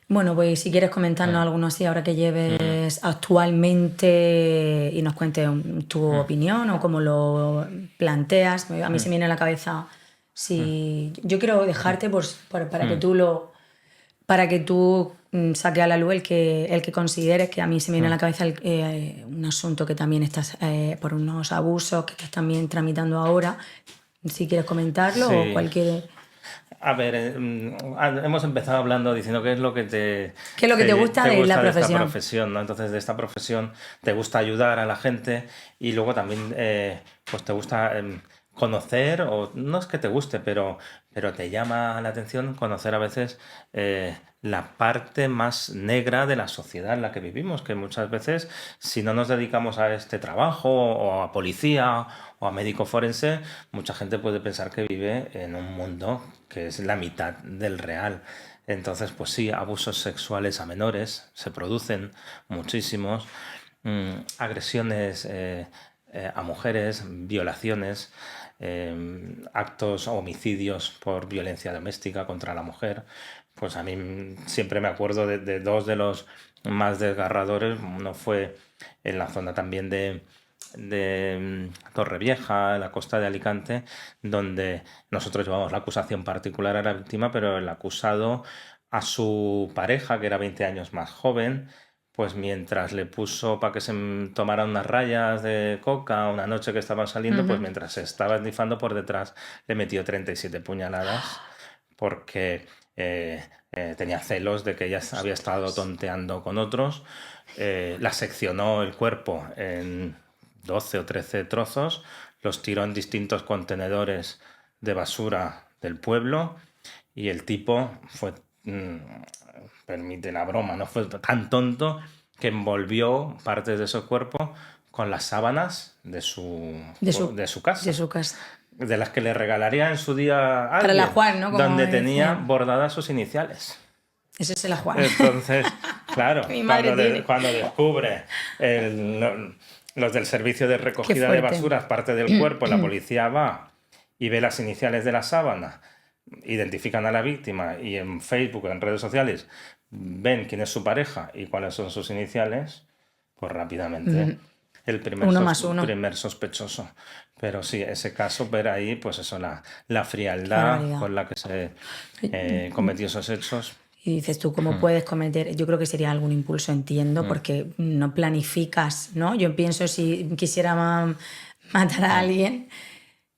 Bueno, pues si quieres comentarnos alguno así, ahora que lleves actualmente y nos cuentes tu opinión o cómo lo planteas. A mí se me viene a la cabeza, si yo quiero dejarte para que para que tú saques a la luz el que consideres, que a mí se me viene a la cabeza un asunto que también estás por unos abusos que estás también tramitando ahora. Si quieres comentarlo o Sí. cualquier... A ver, hemos empezado hablando diciendo qué es lo que ¿Qué es lo que te gusta de la esta profesión? profesión, ¿no? Entonces, de esta profesión te gusta ayudar a la gente y luego también pues te gusta conocer, o no es que te guste, pero te llama la atención conocer a veces la parte más negra de la sociedad en la que vivimos, que muchas veces si no nos dedicamos a este trabajo o a policía o a médico forense, mucha gente puede pensar que vive en un mundo que es la mitad del real. Entonces, pues sí, abusos sexuales a menores se producen muchísimos, agresiones a mujeres, violaciones, actos, homicidios por violencia doméstica contra la mujer. Pues a mí siempre me acuerdo de dos de los más desgarradores. Uno fue en la zona también de Torrevieja, en la costa de Alicante, donde nosotros llevamos la acusación particular a la víctima, pero el acusado a su pareja, que era 20 años más joven, pues mientras le puso para que se tomara unas rayas de coca una noche que estaban saliendo, pues mientras se estaba esnifando por detrás, le metió 37 puñaladas porque tenía celos de que ella había estado tonteando con otros. La seccionó el cuerpo en 12 o 13 trozos, los tiró en distintos contenedores de basura del pueblo y el tipo fue, permite la broma, no fue tan tonto que envolvió partes de su cuerpo con las sábanas de su casa. De su casa. De las que le regalaría en su día a Para la alguien, Juan, ¿no? Como donde dice. tenía bordadas sus iniciales. Ese es el Juan. Entonces, claro, Mi madre tiene. cuando descubre los del servicio de recogida de basuras parte del cuerpo, la policía va y ve las iniciales de la sábana, identifican a la víctima y en Facebook, en redes sociales, ven quién es su pareja y cuáles son sus iniciales, pues rápidamente el primer sospechoso. Pero sí, ese caso, ver ahí, pues eso, la frialdad con la que se cometió esos hechos. Y dices tú, ¿cómo puedes cometer? Yo creo que sería algún impulso, entiendo, porque no planificas, ¿no? Yo pienso, si quisiera matar a alguien,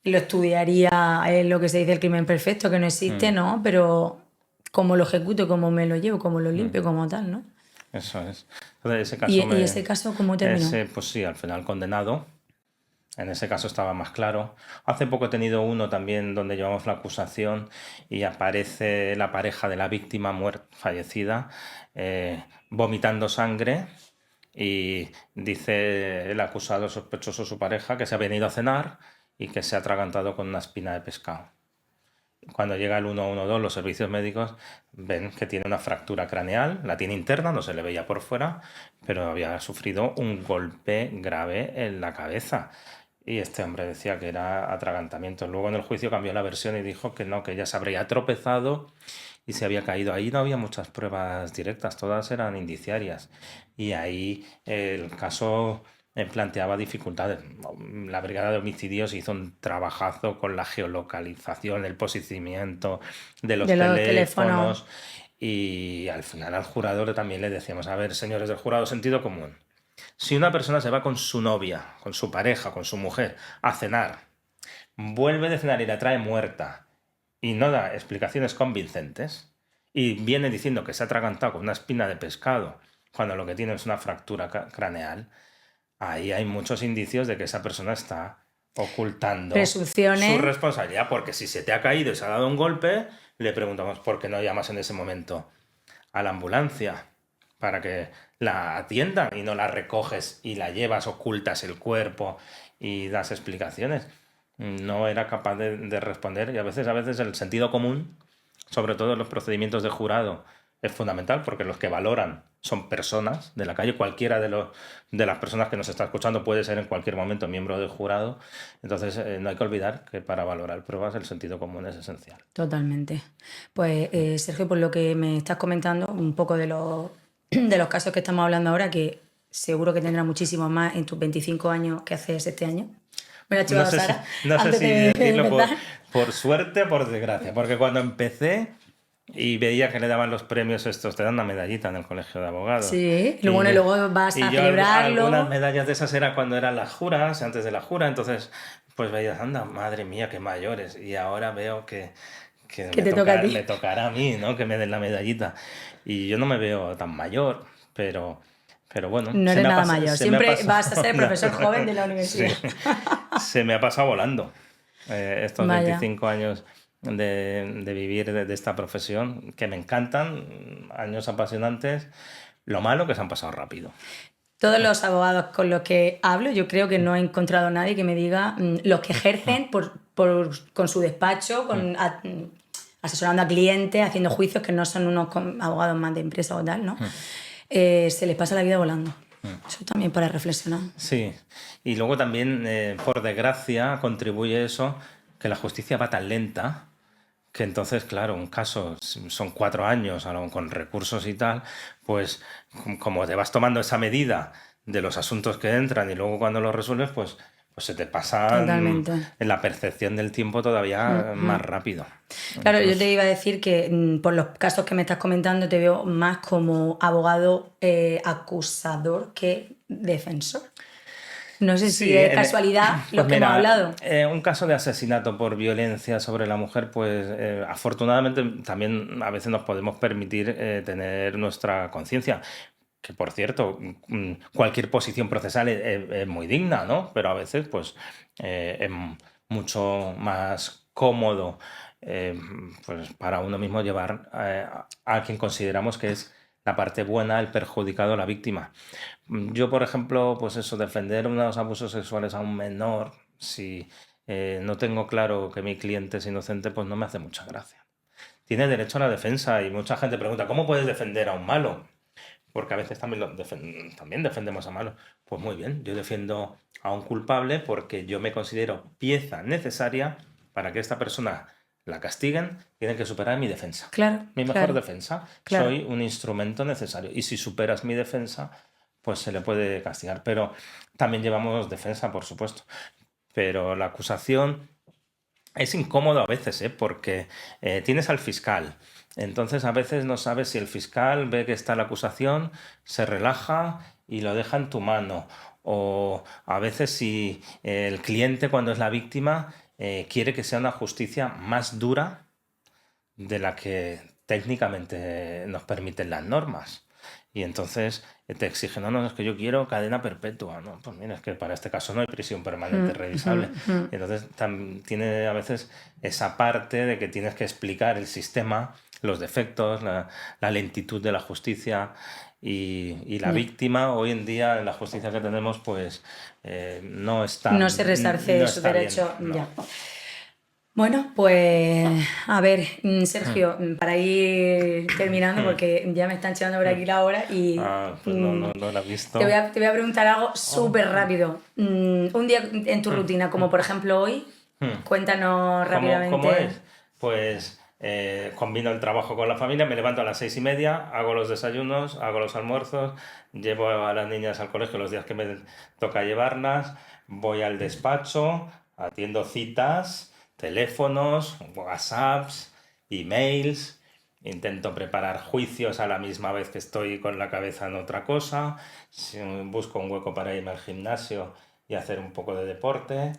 lo estudiaría, es lo que se dice el crimen perfecto, que no existe, ¿no? Pero cómo lo ejecuto, cómo me lo llevo, cómo lo limpio, como tal, ¿no? Eso es. Entonces, ese caso ¿Y ese caso cómo terminó? Pues sí, al final condenado. En ese caso estaba más claro. Hace poco he tenido uno también donde llevamos la acusación y aparece la pareja de la víctima muerta. fallecida, vomitando sangre, y dice el acusado sospechoso, su pareja, que se ha venido a cenar y que se ha atragantado con una espina de pescado. Cuando llega el 112, los servicios médicos ven que tiene una fractura craneal, la tiene interna, no se le veía por fuera, pero había sufrido un golpe grave en la cabeza. Y este hombre decía que era atragantamiento. Luego en el juicio cambió la versión y dijo que no, que ella se habría tropezado y se había caído. Ahí no había muchas pruebas directas, todas eran indiciarias. Y ahí el caso planteaba dificultades. La Brigada de Homicidios hizo un trabajazo con la geolocalización, el posicionamiento de los teléfonos. Y al final al jurado también le decíamos, a ver, señores del jurado, sentido común. Si una persona se va con su novia, con su pareja, con su mujer, a cenar, vuelve de cenar y la trae muerta y no da explicaciones convincentes y viene diciendo que se ha atragantado con una espina de pescado cuando lo que tiene es una fractura craneal, ahí hay muchos indicios de que esa persona está ocultando su responsabilidad, porque si se te ha caído y se ha dado un golpe, le preguntamos por qué no llamas en ese momento a la ambulancia para que la atiendan y no la recoges y la llevas, ocultas el cuerpo y das explicaciones. No era capaz de responder, y a veces el sentido común, sobre todo en los procedimientos de jurado, es fundamental, porque los que valoran son personas de la calle. Cualquiera de las personas que nos está escuchando puede ser en cualquier momento miembro del jurado. Entonces no hay que olvidar que para valorar pruebas el sentido común es esencial. Totalmente. Pues Sergio, por lo que me estás comentando, un poco de los casos que estamos hablando ahora, que seguro que tendrás muchísimos más en tus 25 años que haces este año. Me lo ha chivado Sara. No sé si decirlo por suerte o por desgracia, porque cuando empecé y veía que le daban los premios estos, te dan una medallita en el colegio de abogados. Sí, y luego vas a celebrarlo. Algunas medallas de esas eran cuando eran las juras, antes de la jura, entonces pues veías, anda, madre mía, qué mayores, y ahora veo que me tocará a mí, ¿no? Que me den la medallita. Y yo no me veo tan mayor, pero bueno. No eres nada mayor, siempre vas a ser profesor joven de la universidad. Sí. Se me ha pasado volando estos 25 años de vivir de esta profesión, que me encantan, años apasionantes. Lo malo que se han pasado rápido. Todos los abogados con los que hablo, yo creo que no he encontrado a nadie que me diga, los que ejercen con su despacho, asesorando a clientes, haciendo juicios, que no son unos abogados más de empresa o tal, ¿no? Se les pasa la vida volando. Eso también para reflexionar. Sí, y luego también, por desgracia, contribuye eso, que la justicia va tan lenta, que entonces, claro, un caso son 4 años con recursos y tal, pues como te vas tomando esa medida de los asuntos que entran y luego cuando los resuelves, pues se te pasa en la percepción del tiempo todavía más rápido. Claro, entonces, yo te iba a decir que por los casos que me estás comentando te veo más como abogado acusador que defensor. No sé si es casualidad lo que hemos hablado. Un caso de asesinato por violencia sobre la mujer, pues afortunadamente también a veces nos podemos permitir tener nuestra conciencia. Que, por cierto, cualquier posición procesal es muy digna, ¿no? Pero a veces pues es mucho más cómodo pues para uno mismo llevar a quien consideramos que es la parte buena, el perjudicado, la víctima. Yo, por ejemplo, pues eso, defender unos abusos sexuales a un menor, si no tengo claro que mi cliente es inocente, pues no me hace mucha gracia. Tiene derecho a la defensa y mucha gente pregunta, ¿cómo puedes defender a un malo? Porque a veces también defendemos a malos. Pues muy bien, yo defiendo a un culpable porque yo me considero pieza necesaria para que esta persona la castiguen, tienen que superar mi defensa. Claro. Mi mejor defensa. Claro. Soy un instrumento necesario. Y si superas mi defensa, pues se le puede castigar. Pero también llevamos defensa, por supuesto. Pero la acusación es incómodo a veces, porque tienes al fiscal. Entonces a veces no sabes si el fiscal ve que está la acusación, se relaja y lo deja en tu mano. O a veces si el cliente, cuando es la víctima, quiere que sea una justicia más dura de la que técnicamente nos permiten las normas. Y entonces te exigen, no, es que yo quiero cadena perpetua. No, pues mira, es que para este caso no hay prisión permanente revisable. Y entonces tiene a veces esa parte de que tienes que explicar el sistema los defectos, la lentitud de la justicia y la víctima hoy en día en la justicia que tenemos pues no está No se resarce no su está bien, derecho. no. Ya. Bueno, pues a ver, Sergio, para ir terminando, porque ya me están echando por aquí la hora y Pues no lo he visto. te voy a preguntar algo súper rápido. Un día en tu rutina, como por ejemplo hoy, cuéntanos rápidamente. ¿Cómo es? Pues combino el trabajo con la familia, me levanto a las 6:30, hago los desayunos, hago los almuerzos, llevo a las niñas al colegio los días que me toca llevarlas, voy al despacho, atiendo citas, teléfonos, WhatsApps, emails, intento preparar juicios a la misma vez que estoy con la cabeza en otra cosa, busco un hueco para irme al gimnasio y hacer un poco de deporte,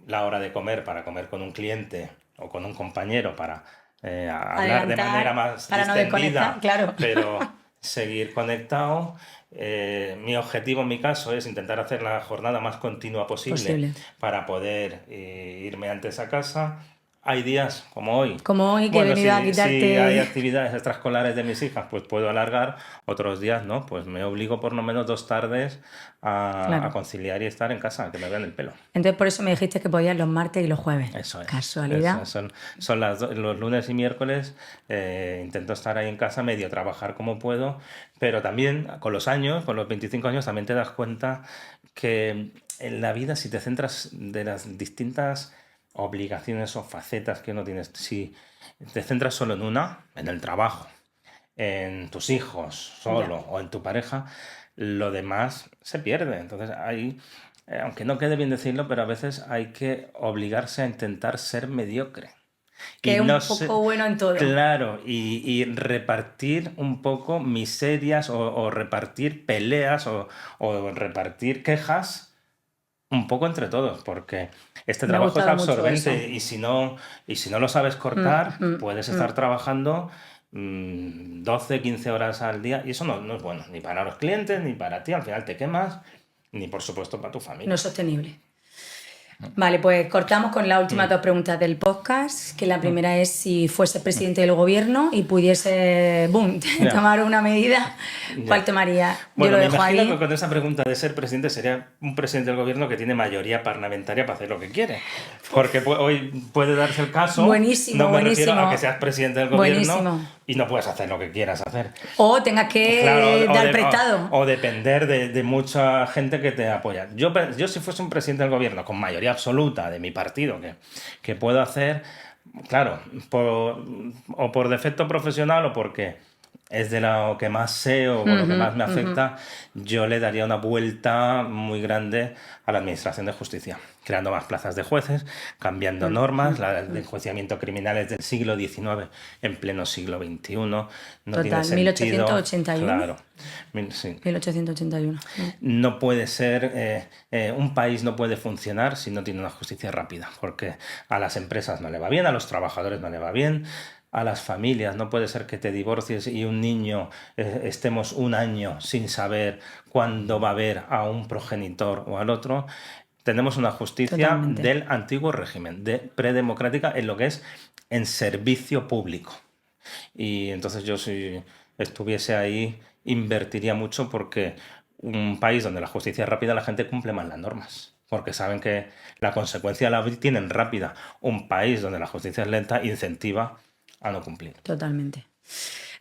la hora de comer para comer con un cliente o con un compañero para hablar de manera más para no distendida, desconectar, claro. pero seguir conectado. Mi objetivo en mi caso es intentar hacer la jornada más continua posible. Para poder irme antes a casa. Hay días como hoy. Como hoy que he venido a quitarte. Si hay actividades extraescolares de mis hijas, pues puedo alargar. Otros días no, pues me obligo por lo menos 2 tardes a conciliar y estar en casa, que me vean el pelo. Entonces por eso me dijiste que podías los martes y los jueves. Eso es. Casualidad. Son los lunes y miércoles intento estar ahí en casa, medio trabajar como puedo, pero también con los años, con los 25 años, también te das cuenta que en la vida, si te centras de las distintas obligaciones o facetas que uno tiene, si te centras solo en una, en el trabajo, en tus hijos, solo, o en tu pareja, lo demás se pierde. Entonces hay, aunque no quede bien decirlo, pero a veces hay que obligarse a intentar ser mediocre. Que es un poco bueno en todo. Claro, y repartir un poco miserias o repartir peleas o repartir quejas un poco entre todos, porque este trabajo es absorbente y si no lo sabes cortar, puedes estar trabajando 12, 15 horas al día y eso no es bueno, ni para los clientes, ni para ti, al final te quemas, ni por supuesto para tu familia. No es sostenible. Vale, pues cortamos con las últimas 2 preguntas del podcast, que la primera es si fuese presidente del gobierno y pudiese, tomar una medida, ¿cuál tomaría? Bueno, me imagino que con esa pregunta de ser presidente sería un presidente del gobierno que tiene mayoría parlamentaria para hacer lo que quiere. Porque hoy puede darse el caso, no me refiero a que seas presidente del gobierno y no puedes hacer lo que quieras hacer. O tengas que dar prestado. O depender de mucha gente que te apoya. Yo si fuese un presidente del gobierno con mayoría absoluta de mi partido que puedo hacer, claro, por defecto profesional o porque es de lo que más sé o lo que más me afecta, yo le daría una vuelta muy grande a la administración de justicia, creando más plazas de jueces, cambiando normas, el enjuiciamiento criminal es del siglo XIX en pleno siglo XXI, no tiene sentido. 1881. Claro. Sí. 1881. No puede ser, un país no puede funcionar si no tiene una justicia rápida, porque a las empresas no le va bien, a los trabajadores no le va bien, a las familias. No puede ser que te divorcies y un niño estemos un año sin saber cuándo va a ver a un progenitor o al otro. Tenemos una justicia del antiguo régimen, predemocrática en lo que es en servicio público. Y entonces yo si estuviese ahí invertiría mucho porque un país donde la justicia es rápida la gente cumple más las normas. Porque saben que la consecuencia la tienen rápida. Un país donde la justicia es lenta incentiva a no cumplir. Totalmente.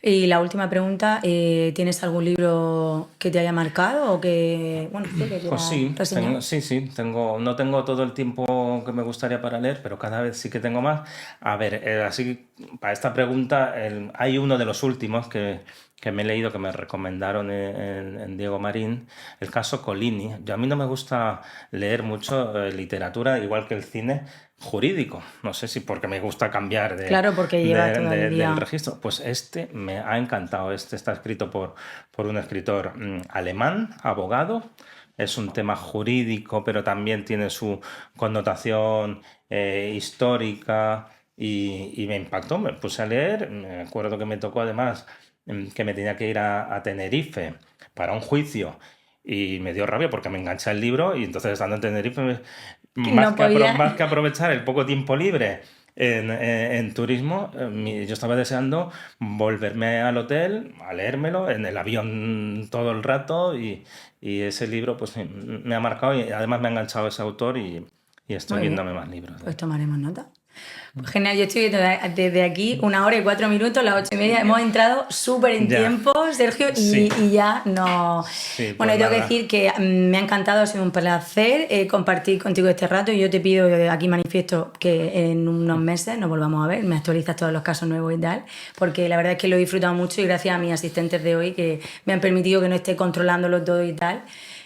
Y la última pregunta, ¿tienes algún libro que te haya marcado o que, bueno, pues sí, no tengo todo el tiempo que me gustaría para leer, pero cada vez sí que tengo más. A ver, así para esta pregunta hay uno de los últimos que me he leído, que me recomendaron en Diego Marín, el caso Collini. A mí no me gusta leer mucho literatura, igual que el cine, jurídico. No sé si porque me gusta cambiar del registro. Pues este me ha encantado. Este está escrito por un escritor alemán, abogado. Es un tema jurídico, pero también tiene su connotación histórica y me impactó. Me puse a leer. Me acuerdo que me tocó además que me tenía que ir a Tenerife para un juicio y me dio rabia porque me enganché el libro y entonces estando en Tenerife más que aprovechar el poco tiempo libre en turismo, yo estaba deseando volverme al hotel, a leérmelo, en el avión todo el rato y ese libro pues me ha marcado y además me ha enganchado ese autor y estoy Muy bien. viéndome más libros. Pues tomaremos nota. Pues genial, yo estoy viendo desde aquí 1 hora y 4 minutos, las 8:30. Hemos entrado súper en Ya. tiempo, Sergio, Sí. y ya no. Sí, Bueno, pues yo tengo que nada. decir que me ha encantado, ha sido un placer compartir contigo este rato. Y yo te pido, aquí manifiesto que en unos meses nos volvamos a ver, me actualizas todos los casos nuevos y tal, porque la verdad es que lo he disfrutado mucho y gracias a mis asistentes de hoy que me han permitido que no esté controlándolo todo y tal.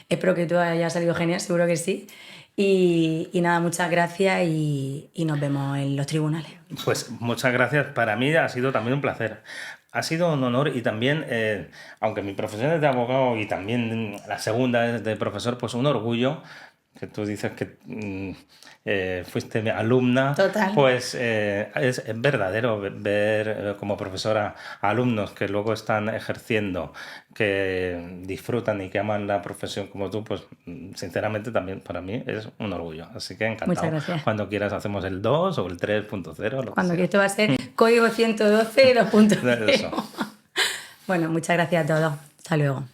Espero que todo haya salido genial, seguro que sí. Y nada, muchas gracias y nos vemos en los tribunales. Pues muchas gracias. Para mí ha sido también un placer. Ha sido un honor y también, aunque mi profesión es de abogado y también la segunda es de profesor, pues un orgullo que tú dices que fuiste mi alumna. Total. Pues es verdadero ver como profesora a alumnos que luego están ejerciendo, que disfrutan y que aman la profesión como tú, pues sinceramente también para mí es un orgullo. Así que encantado. Muchas gracias. Cuando quieras hacemos el 2 o el 3.0, lo Cuando que que esto va a ser código 112 sea. Eso. 2.0. Bueno, muchas gracias a todos. Hasta luego.